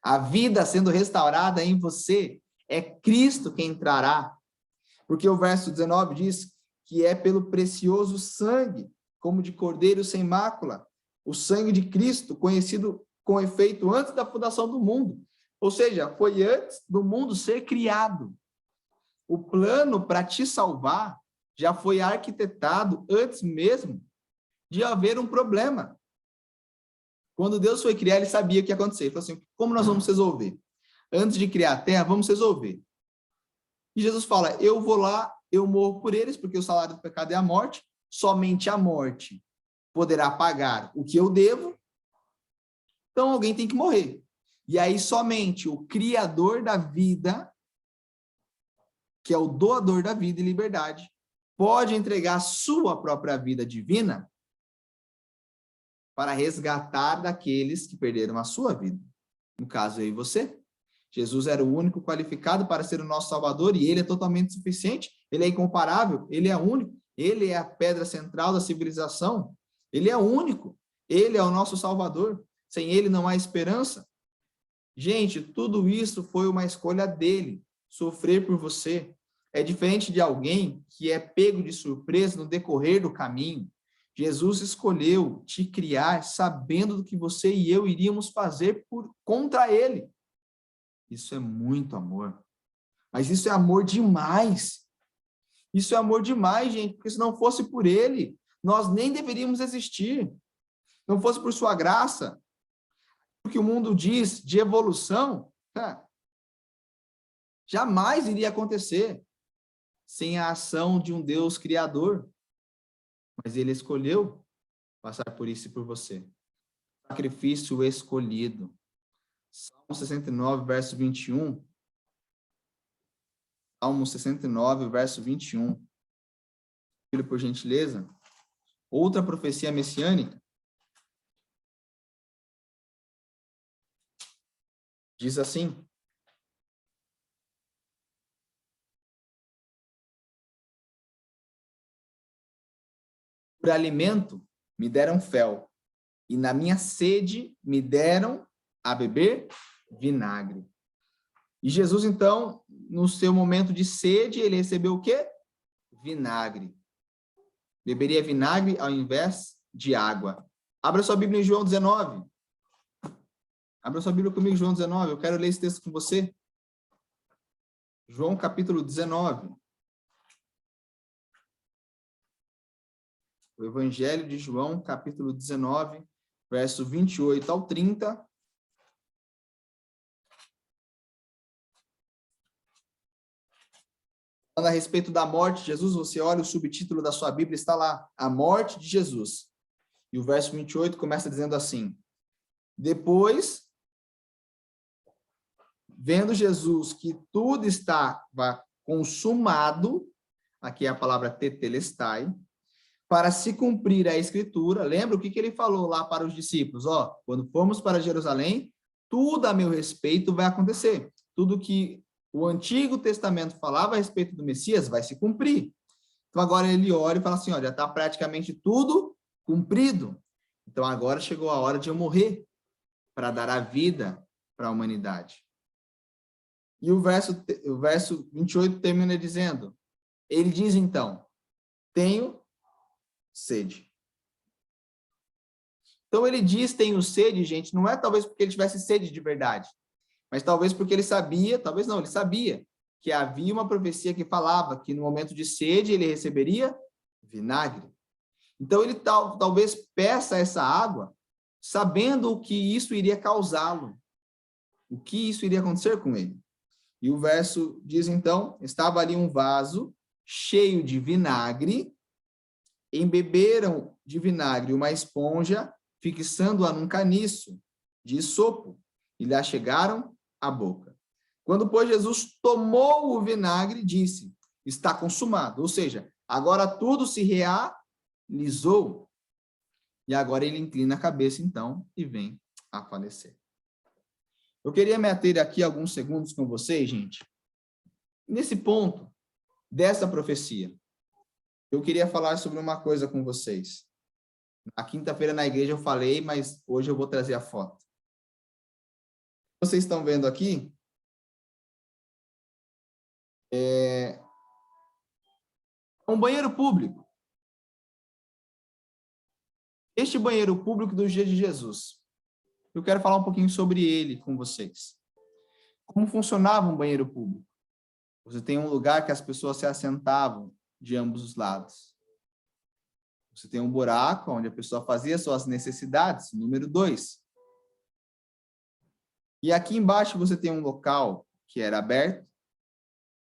A vida sendo restaurada em você, é Cristo quem entrará. Porque o verso 19 diz que é pelo precioso sangue, como de cordeiro sem mácula, o sangue de Cristo, conhecido com efeito antes da fundação do mundo. Ou seja, foi antes do mundo ser criado. O plano para te salvar já foi arquitetado antes mesmo de haver um problema. Quando Deus foi criar, ele sabia o que ia acontecer. Ele falou assim: como nós vamos resolver? Antes de criar a terra, vamos resolver. E Jesus fala: eu vou lá, eu morro por eles, porque o salário do pecado é a morte. Somente a morte poderá pagar o que eu devo. Então alguém tem que morrer. E aí somente o Criador da vida, que é o doador da vida e liberdade, pode entregar a sua própria vida divina para resgatar daqueles que perderam a sua vida. No caso, eu e você. Jesus era o único qualificado para ser o nosso Salvador e ele é totalmente suficiente, ele é incomparável, ele é único, ele é a pedra central da civilização, ele é único, ele é o nosso Salvador, sem ele não há esperança. Gente, tudo isso foi uma escolha dele, sofrer por você. É diferente de alguém que é pego de surpresa no decorrer do caminho. Jesus escolheu te criar sabendo do que você e eu iríamos fazer contra ele. Isso é muito amor. Mas isso é amor demais. Isso é amor demais, gente, porque se não fosse por ele, nós nem deveríamos existir. Não fosse por sua graça, o que o mundo diz de evolução, jamais iria acontecer sem a ação de um Deus criador. Mas ele escolheu passar por isso e por você. Sacrifício escolhido. Salmo 69, verso 21. Salmo 69, verso 21. Filho, por gentileza. Outra profecia messiânica. Diz assim: por alimento me deram fel, e na minha sede me deram a beber vinagre. E Jesus, então, no seu momento de sede, ele recebeu o quê? Vinagre. Beberia vinagre ao invés de água. Abra sua Bíblia em João 19. Abra sua Bíblia comigo, João 19. Eu quero ler esse texto com você. João, capítulo 19. O Evangelho de João, capítulo 19, verso 28 ao 30. Falando a respeito da morte de Jesus, você olha o subtítulo da sua Bíblia, está lá, a morte de Jesus. E o verso 28 começa dizendo assim: depois, vendo Jesus que tudo estava consumado, aqui é a palavra tetelestai, para se cumprir a Escritura, lembra o que ele falou lá para os discípulos? Quando formos para Jerusalém, tudo a meu respeito vai acontecer. Tudo que o Antigo Testamento falava a respeito do Messias vai se cumprir. Então agora ele olha e fala assim: já está praticamente tudo cumprido. Então agora chegou a hora de eu morrer para dar a vida para a humanidade. E o verso 28 termina dizendo, ele diz então, tenho sede. Então ele diz tenho sede, gente, não é talvez porque ele tivesse sede de verdade, mas talvez porque ele sabia, talvez não, ele sabia que havia uma profecia que falava que no momento de sede ele receberia vinagre. Então, ele talvez peça essa água, sabendo o que isso iria causá-lo, o que isso iria acontecer com ele. E o verso diz, então, estava ali um vaso cheio de vinagre, embeberam de vinagre uma esponja, fixando-a num caniço de isopo, e lhe chegaram à boca. Quando, pois, Jesus tomou o vinagre, disse, está consumado. Ou seja, agora tudo se realizou. E agora ele inclina a cabeça, então, e vem a falecer. Eu queria me ater aqui alguns segundos com vocês, gente. Nesse ponto dessa profecia, eu queria falar sobre uma coisa com vocês. Na quinta-feira na igreja eu falei, mas hoje eu vou trazer a foto. Vocês estão vendo aqui? Um banheiro público. Este banheiro público dos dias de Jesus. Eu quero falar um pouquinho sobre ele com vocês. Como funcionava um banheiro público? Você tem um lugar que as pessoas se assentavam de ambos os lados. Você tem um buraco onde a pessoa fazia suas necessidades, número 2. E aqui embaixo você tem um local que era aberto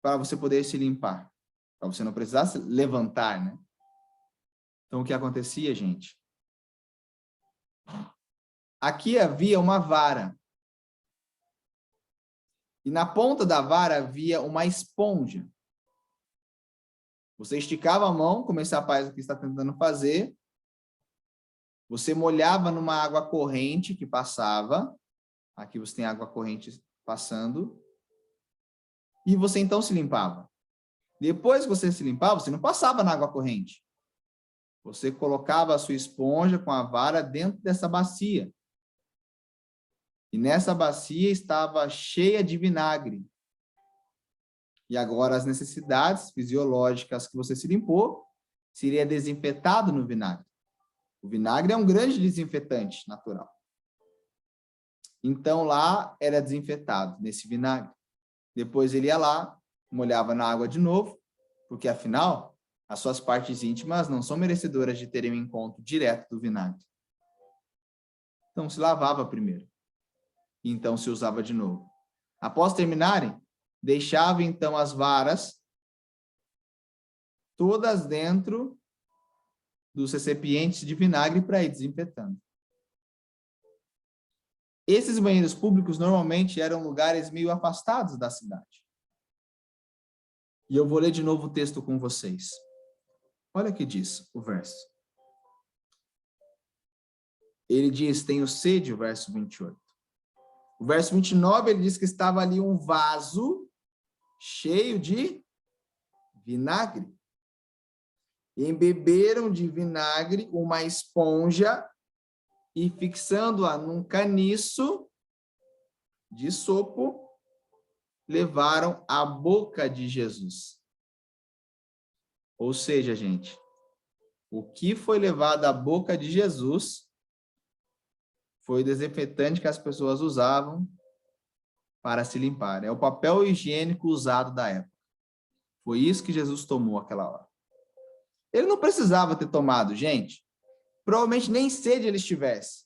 para você poder se limpar, para você não precisar se levantar, né? Então, o que acontecia, gente? Aqui havia uma vara. E na ponta da vara havia uma esponja. Você esticava a mão, como esse rapaz aqui está tentando fazer. Você molhava numa água corrente que passava. Aqui você tem água corrente passando. E você então se limpava. Depois que você se limpava, você não passava na água corrente. Você colocava a sua esponja com a vara dentro dessa bacia. E nessa bacia estava cheia de vinagre. E agora as necessidades fisiológicas que você se limpou, seria desinfetado no vinagre. O vinagre é um grande desinfetante natural. Então lá era desinfetado nesse vinagre. Depois ele ia lá, molhava na água de novo, porque afinal, as suas partes íntimas não são merecedoras de terem um encontro direto do vinagre. Então se lavava primeiro. E então se usava de novo. Após terminarem, deixava então as varas todas dentro dos recipientes de vinagre para ir desinfetando. Esses banheiros públicos normalmente eram lugares meio afastados da cidade. E eu vou ler de novo o texto com vocês. Olha o que diz o verso. Ele diz, tenho sede, o verso 28. O verso 29, ele diz que estava ali um vaso cheio de vinagre. E embeberam de vinagre uma esponja e fixando-a num caniço de isopo, levaram à boca de Jesus. Ou seja, gente, o que foi levado à boca de Jesus foi o desinfetante que as pessoas usavam para se limpar. É o papel higiênico usado da época. Foi isso que Jesus tomou aquela hora. Ele não precisava ter tomado, gente. Provavelmente nem sede ele estivesse.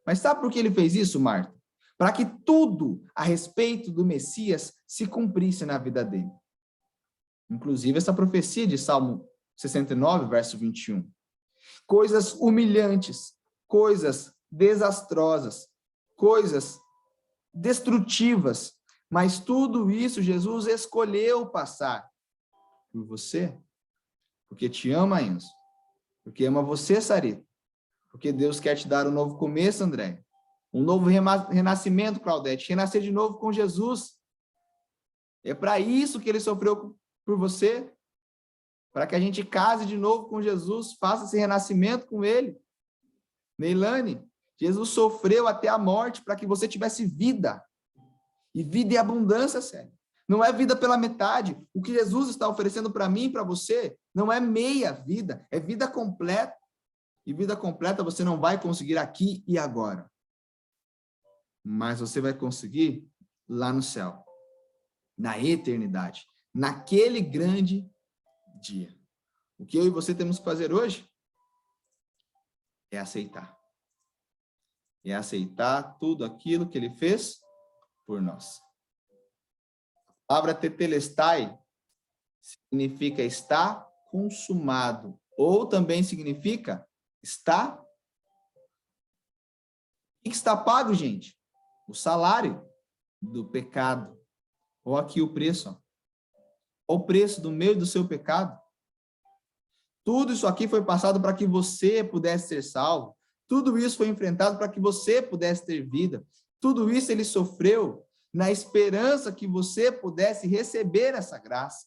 Mas sabe por que ele fez isso, Marta? Para que tudo a respeito do Messias se cumprisse na vida dele. Inclusive essa profecia de Salmo 69, verso 21. Coisas humilhantes, coisas desastrosas, coisas destrutivas, mas tudo isso Jesus escolheu passar por você, porque te ama, Enzo, porque ama você, Sarita, porque Deus quer te dar um novo começo, André, um novo renascimento, Claudete, renascer de novo com Jesus. É para isso que ele sofreu por você, para que a gente case de novo com Jesus, faça esse renascimento com ele. Neilane, Jesus sofreu até a morte para que você tivesse vida. E vida e abundância, sério. Não é vida pela metade. O que Jesus está oferecendo para mim e para você não é meia vida, é vida completa. E vida completa você não vai conseguir aqui e agora. Mas você vai conseguir lá no céu, na eternidade, naquele grande dia. O que eu e você temos que fazer hoje É aceitar. É aceitar tudo aquilo que ele fez por nós. A palavra tetelestai significa está consumado, ou também significa está. O que está pago, gente? O salário do pecado. Ou aqui o preço. Ó. O preço do meu e do seu pecado. Tudo isso aqui foi passado para que você pudesse ser salvo. Tudo isso foi enfrentado para que você pudesse ter vida. Tudo isso ele sofreu na esperança que você pudesse receber essa graça.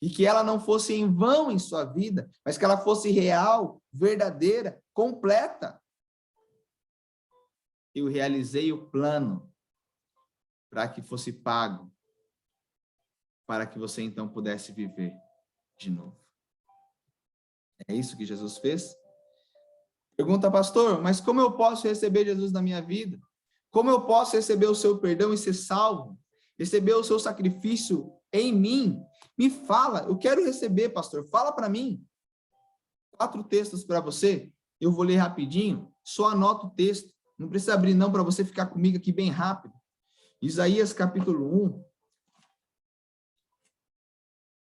E que ela não fosse em vão em sua vida, mas que ela fosse real, verdadeira, completa. Eu realizei o plano para que fosse pago, para que você então pudesse viver de novo. É isso que Jesus fez? Pergunta, pastor, mas como eu posso receber Jesus na minha vida? Como eu posso receber o seu perdão e ser salvo? Receber o seu sacrifício em mim? Me fala, eu quero receber, pastor. Fala para mim. 4 textos para você. Eu vou ler rapidinho. Só anota o texto. Não precisa abrir não para você ficar comigo aqui bem rápido. Isaías capítulo 1.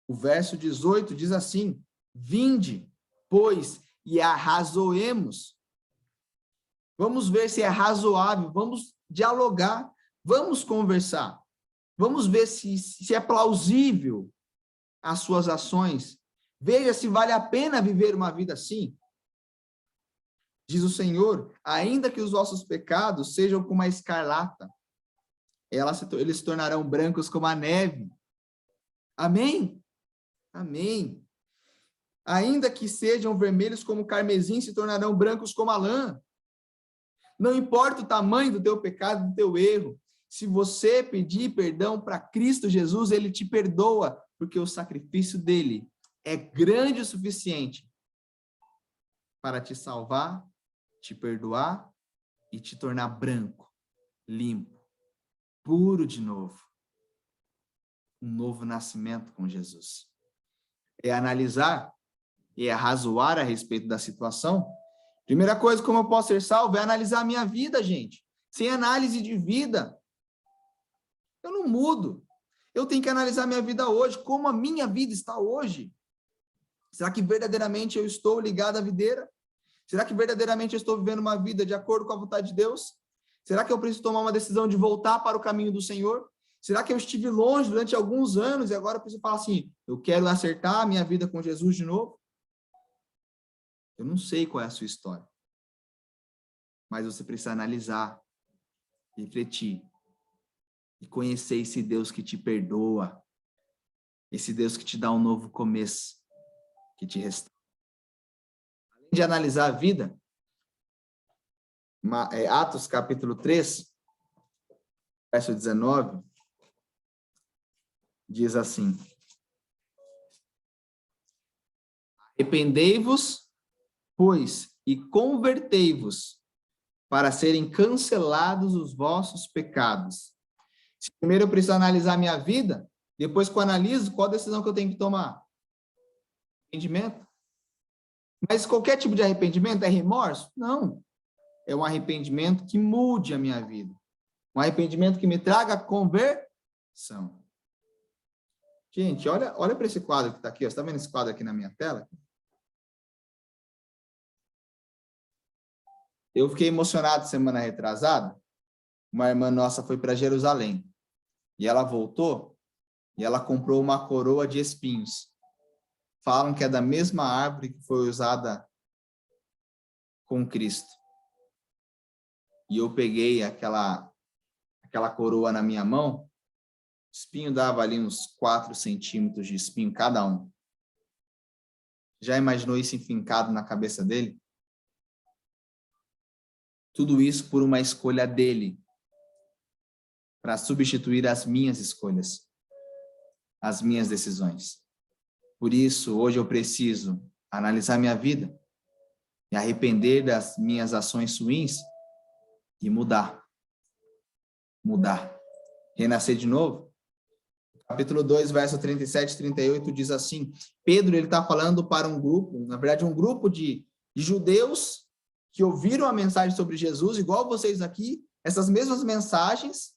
O verso 18 diz assim: vinde, pois, e arrazoemos. Vamos ver se é razoável, vamos dialogar, vamos conversar. Vamos ver se é plausível as suas ações. Veja se vale a pena viver uma vida assim. Diz o Senhor, ainda que os vossos pecados sejam como a escarlata, eles se tornarão brancos como a neve. Amém? Amém. Ainda que sejam vermelhos como o carmesim, se tornarão brancos como a lã. Não importa o tamanho do teu pecado, do teu erro. Se você pedir perdão para Cristo Jesus, ele te perdoa, porque o sacrifício dele é grande o suficiente para te salvar, te perdoar e te tornar branco, limpo, puro de novo. Um novo nascimento com Jesus. É analisar e é razoar a respeito da situação. Primeira coisa, como eu posso ser salvo, é analisar a minha vida, gente. Sem análise de vida, eu não mudo. Eu tenho que analisar minha vida hoje, como a minha vida está hoje. Será que verdadeiramente eu estou ligado à videira? Será que verdadeiramente eu estou vivendo uma vida de acordo com a vontade de Deus? Será que eu preciso tomar uma decisão de voltar para o caminho do Senhor? Será que eu estive longe durante alguns anos e agora eu preciso falar assim, eu quero acertar a minha vida com Jesus de novo? Eu não sei qual é a sua história. Mas você precisa analisar, refletir e conhecer esse Deus que te perdoa, esse Deus que te dá um novo começo, que te restaura. Além de analisar a vida, Atos capítulo 3, verso 19, diz assim: arrependei-vos, pois, e convertei-vos, para serem cancelados os vossos pecados. Primeiro eu preciso analisar a minha vida, depois que eu analiso, qual a decisão que eu tenho que tomar? Arrependimento. Mas qualquer tipo de arrependimento é remorso? Não. É um arrependimento que mude a minha vida. Um arrependimento que me traga conversão. Gente, olha para esse quadro que está aqui. Você está vendo esse quadro aqui na minha tela? Eu fiquei emocionado semana retrasada. Uma irmã nossa foi para Jerusalém. E ela voltou e ela comprou uma coroa de espinhos. Falam que é da mesma árvore que foi usada com Cristo. E eu peguei aquela coroa na minha mão. O espinho dava ali uns 4 centímetros de espinho cada um. Já imaginou isso enfincado na cabeça dele? Tudo isso por uma escolha dele, para substituir as minhas escolhas, as minhas decisões. Por isso, hoje eu preciso analisar minha vida, me arrepender das minhas ações ruins e mudar. Mudar. Renascer de novo. Capítulo 2, verso 37 e 38 diz assim, Pedro ele está falando para um grupo, na verdade um grupo de judeus que ouviram a mensagem sobre Jesus, igual vocês aqui, essas mesmas mensagens,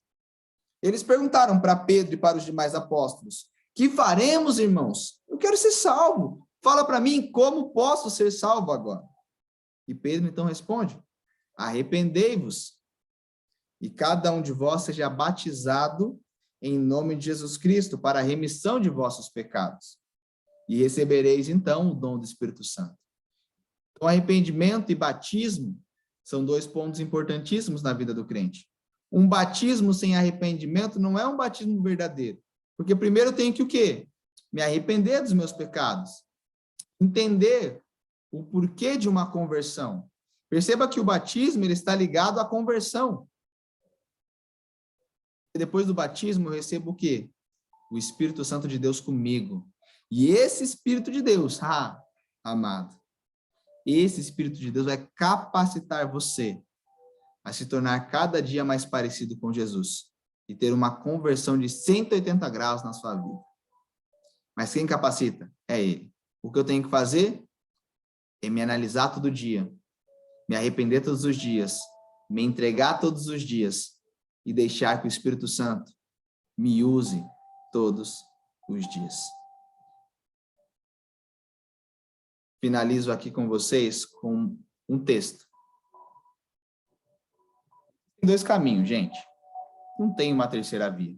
eles perguntaram para Pedro e para os demais apóstolos: que faremos, irmãos? Eu quero ser salvo. Fala para mim como posso ser salvo agora. E Pedro então responde: arrependei-vos e cada um de vós seja batizado em nome de Jesus Cristo para a remissão de vossos pecados. E recebereis então o dom do Espírito Santo. Então, arrependimento e batismo são dois pontos importantíssimos na vida do crente. Um batismo sem arrependimento não é um batismo verdadeiro. Porque primeiro eu tenho que o quê? Me arrepender dos meus pecados. Entender o porquê de uma conversão. Perceba que o batismo ele está ligado à conversão. Depois do batismo eu recebo o quê? O Espírito Santo de Deus comigo. E esse Espírito de Deus, amado, esse Espírito de Deus vai capacitar você a se tornar cada dia mais parecido com Jesus e ter uma conversão de 180 graus na sua vida. Mas quem capacita? É Ele. O que eu tenho que fazer é me analisar todo dia, me arrepender todos os dias, me entregar todos os dias e deixar que o Espírito Santo me use todos os dias. Finalizo aqui com vocês com um texto. Tem dois caminhos, gente. Não tem uma terceira via.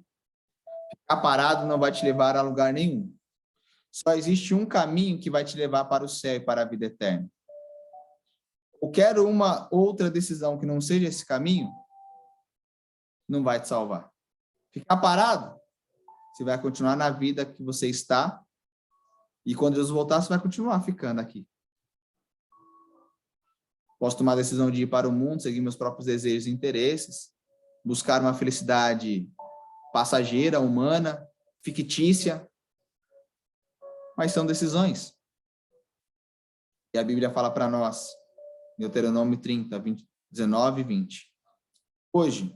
Ficar parado não vai te levar a lugar nenhum. Só existe um caminho que vai te levar para o céu e para a vida eterna. Qualquer uma outra decisão que não seja esse caminho, não vai te salvar. Ficar parado, você vai continuar na vida que você está, e quando Jesus voltar, você vai continuar ficando aqui. Posso tomar a decisão de ir para o mundo, seguir meus próprios desejos e interesses, buscar uma felicidade passageira, humana, fictícia, mas são decisões. E a Bíblia fala para nós, Deuteronômio 30, 19 e 20. Hoje,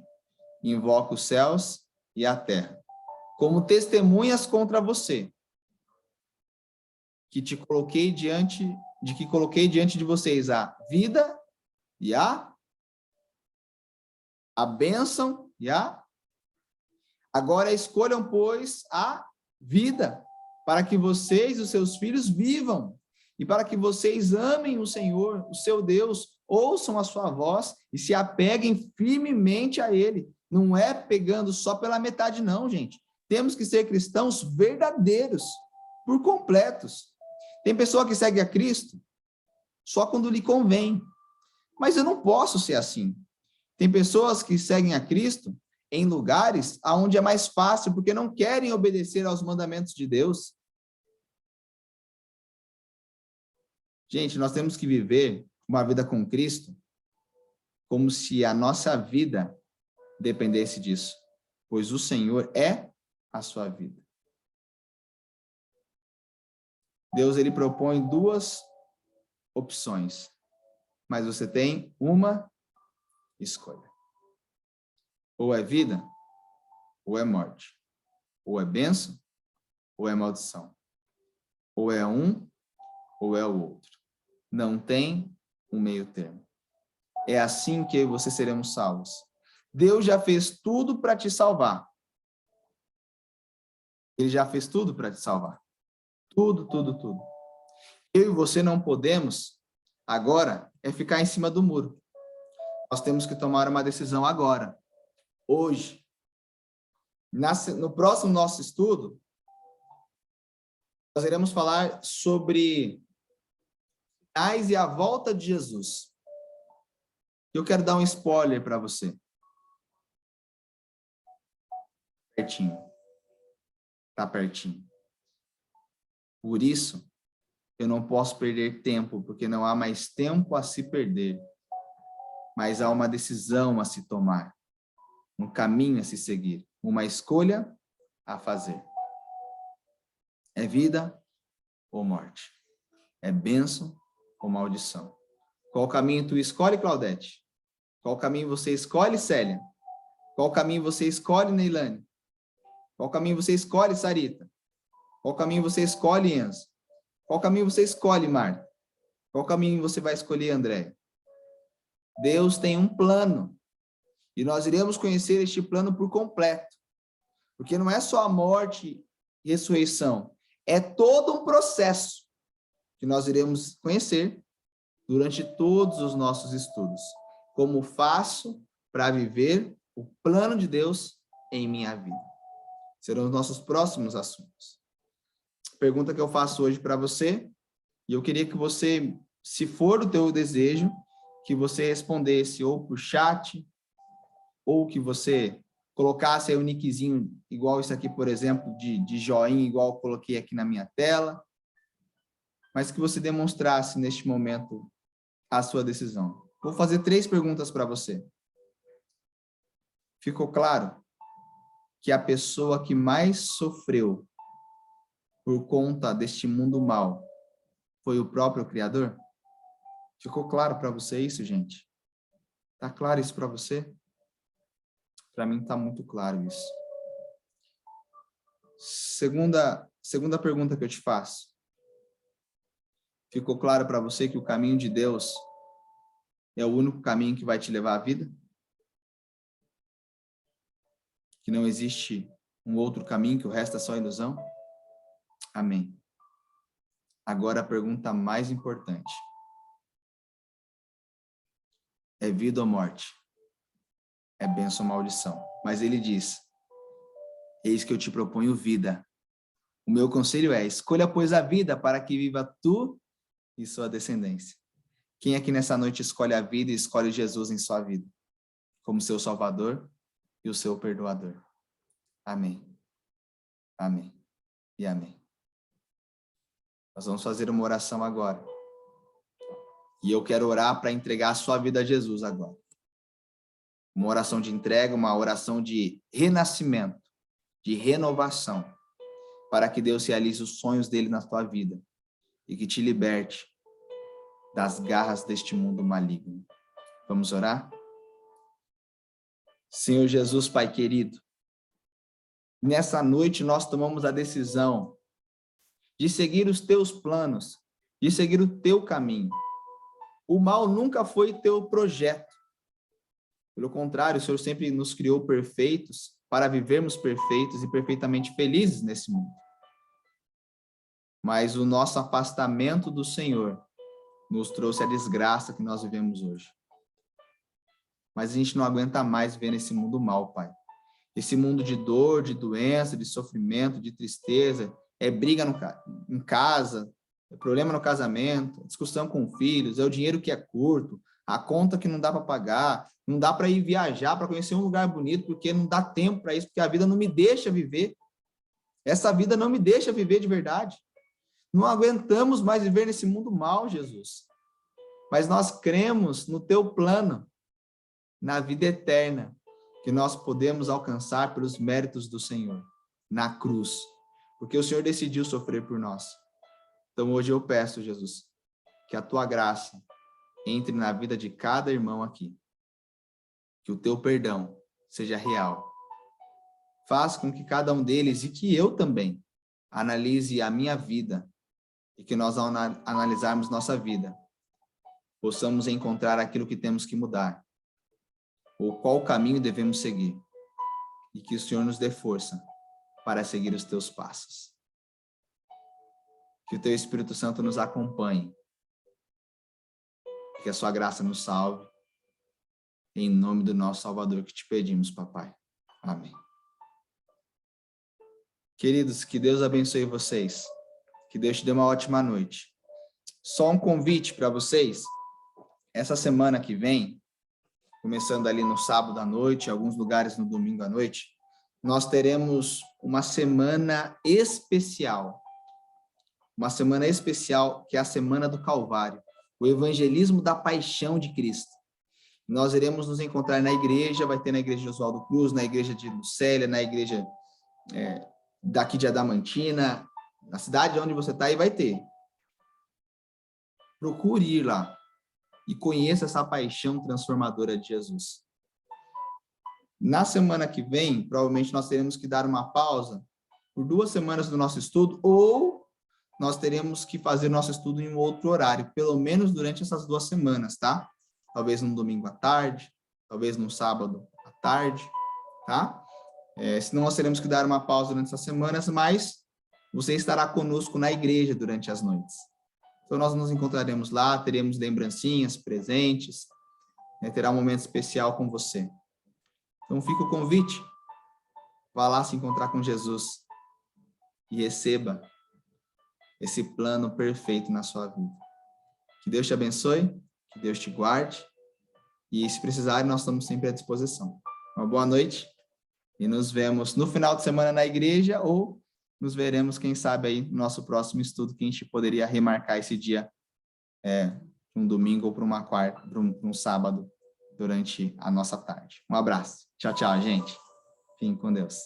invoco os céus e a terra como testemunhas contra você, que coloquei diante de vocês a vida e a bênção e agora escolham, pois, a vida, para que vocês e os seus filhos vivam, e para que vocês amem o Senhor, o seu Deus, ouçam a sua voz e se apeguem firmemente a Ele. Não é pegando só pela metade, não, gente. Temos que ser cristãos verdadeiros, por completos. Tem pessoa que segue a Cristo só quando lhe convém. Mas eu não posso ser assim. Tem pessoas que seguem a Cristo em lugares onde é mais fácil, porque não querem obedecer aos mandamentos de Deus. Gente, nós temos que viver uma vida com Cristo como se a nossa vida dependesse disso, pois o Senhor é a sua vida. Deus, ele propõe duas opções, mas você tem uma escolha. Ou é vida, ou é morte. Ou é bênção, ou é maldição. Ou é um, ou é o outro. Não tem um meio termo. É assim que você seremos salvos. Deus já fez tudo para te salvar. Ele já fez tudo para te salvar. Tudo, tudo, tudo. Eu e você não podemos, agora, ficar em cima do muro. Nós temos que tomar uma decisão agora, hoje. No próximo nosso estudo, nós iremos falar sobre sinais e a volta de Jesus. Eu quero dar um spoiler para você. Pertinho. Tá pertinho. Por isso, eu não posso perder tempo, porque não há mais tempo a se perder. Mas há uma decisão a se tomar, um caminho a se seguir, uma escolha a fazer. É vida ou morte? É bênção ou maldição? Qual caminho tu escolhe, Claudete? Qual caminho você escolhe, Célia? Qual caminho você escolhe, Neilane? Qual caminho você escolhe, Sarita? Qual caminho você escolhe, Enzo? Qual caminho você escolhe, Marta? Qual caminho você vai escolher, André? Deus tem um plano. E nós iremos conhecer este plano por completo. Porque não é só a morte e ressurreição. É todo um processo que nós iremos conhecer durante todos os nossos estudos. Como faço para viver o plano de Deus em minha vida. Serão os nossos próximos assuntos. Pergunta que eu faço hoje para você, e eu queria que você, se for o teu desejo, que você respondesse ou por chat, ou que você colocasse aí o nickzinho, igual isso aqui, por exemplo, de joinha, igual eu coloquei aqui na minha tela, mas que você demonstrasse neste momento a sua decisão. Vou fazer 3 perguntas para você. Ficou claro que a pessoa que mais sofreu por conta deste mundo mal foi o próprio Criador? Ficou claro para você isso, gente? Tá claro isso para você? Para mim está muito claro isso. Segunda pergunta que eu te faço. Ficou claro para você que o caminho de Deus é o único caminho que vai te levar à vida? Que não existe um outro caminho, que o resto é só ilusão? Amém. Agora a pergunta mais importante. É vida ou morte? É bênção ou maldição? Mas ele diz, eis que eu te proponho vida. O meu conselho é, escolha, pois, a vida para que viva tu e sua descendência. Quem aqui nessa noite escolhe a vida e escolhe Jesus em sua vida? Como seu Salvador e o seu perdoador. Amém. Amém. E amém. Nós vamos fazer uma oração agora. E eu quero orar para entregar a sua vida a Jesus agora. Uma oração de entrega, uma oração de renascimento, de renovação, para que Deus realize os sonhos dele na tua vida e que te liberte das garras deste mundo maligno. Vamos orar? Senhor Jesus, Pai querido, nessa noite nós tomamos a decisão de seguir os teus planos, de seguir o teu caminho. O mal nunca foi teu projeto. Pelo contrário, o Senhor sempre nos criou perfeitos para vivermos perfeitos e perfeitamente felizes nesse mundo. Mas o nosso afastamento do Senhor nos trouxe a desgraça que nós vivemos hoje. Mas a gente não aguenta mais viver nesse mundo mal, Pai. Esse mundo de dor, de doença, de sofrimento, de tristeza, é briga em casa, é problema no casamento, discussão com filhos, é o dinheiro que é curto, a conta que não dá para pagar, não dá para ir viajar, para conhecer um lugar bonito, porque não dá tempo para isso, porque a vida não me deixa viver. Essa vida não me deixa viver de verdade. Não aguentamos mais viver nesse mundo mal, Jesus. Mas nós cremos no teu plano, na vida eterna, que nós podemos alcançar pelos méritos do Senhor, na cruz, porque o Senhor decidiu sofrer por nós. Então hoje eu peço, Jesus, que a tua graça entre na vida de cada irmão aqui, que o teu perdão seja real. Faz com que cada um deles, e que eu também, analise a minha vida, e que nós, ao analisarmos nossa vida, possamos encontrar aquilo que temos que mudar, ou qual caminho devemos seguir, e que o Senhor nos dê força para seguir os teus passos. Que o teu Espírito Santo nos acompanhe, que a sua graça nos salve, em nome do nosso Salvador que te pedimos, papai. Amém. Queridos, que Deus abençoe vocês, que Deus te dê uma ótima noite. Só um convite para vocês, essa semana que vem, começando ali no sábado à noite, em alguns lugares no domingo à noite, nós teremos uma semana especial. Uma semana especial, que é a Semana do Calvário, o evangelismo da paixão de Cristo. Nós iremos nos encontrar na igreja, vai ter na igreja de Oswaldo Cruz, na igreja de Lucélia, na igreja daqui de Adamantina, na cidade onde você está, e vai ter. Procure ir lá e conheça essa paixão transformadora de Jesus. Na semana que vem, provavelmente nós teremos que dar uma pausa por 2 semanas do nosso estudo, ou nós teremos que fazer nosso estudo em um outro horário, pelo menos durante essas 2 semanas, tá? talvez num domingo à tarde, talvez num sábado à tarde, tá? Senão nós teremos que dar uma pausa durante essas semanas, mas você estará conosco na igreja durante as noites. Então, nós nos encontraremos lá, teremos lembrancinhas, presentes, né? Terá um momento especial com você. Então, fica o convite. Vá lá se encontrar com Jesus e receba esse plano perfeito na sua vida. Que Deus te abençoe, que Deus te guarde, e se precisar, nós estamos sempre à disposição. Uma boa noite e nos vemos no final de semana na igreja, ou nos veremos, quem sabe, aí no nosso próximo estudo, que a gente poderia remarcar esse dia, um domingo ou para uma quarta, para um sábado, durante a nossa tarde. Um abraço. Tchau, tchau, gente. Fiquem com Deus.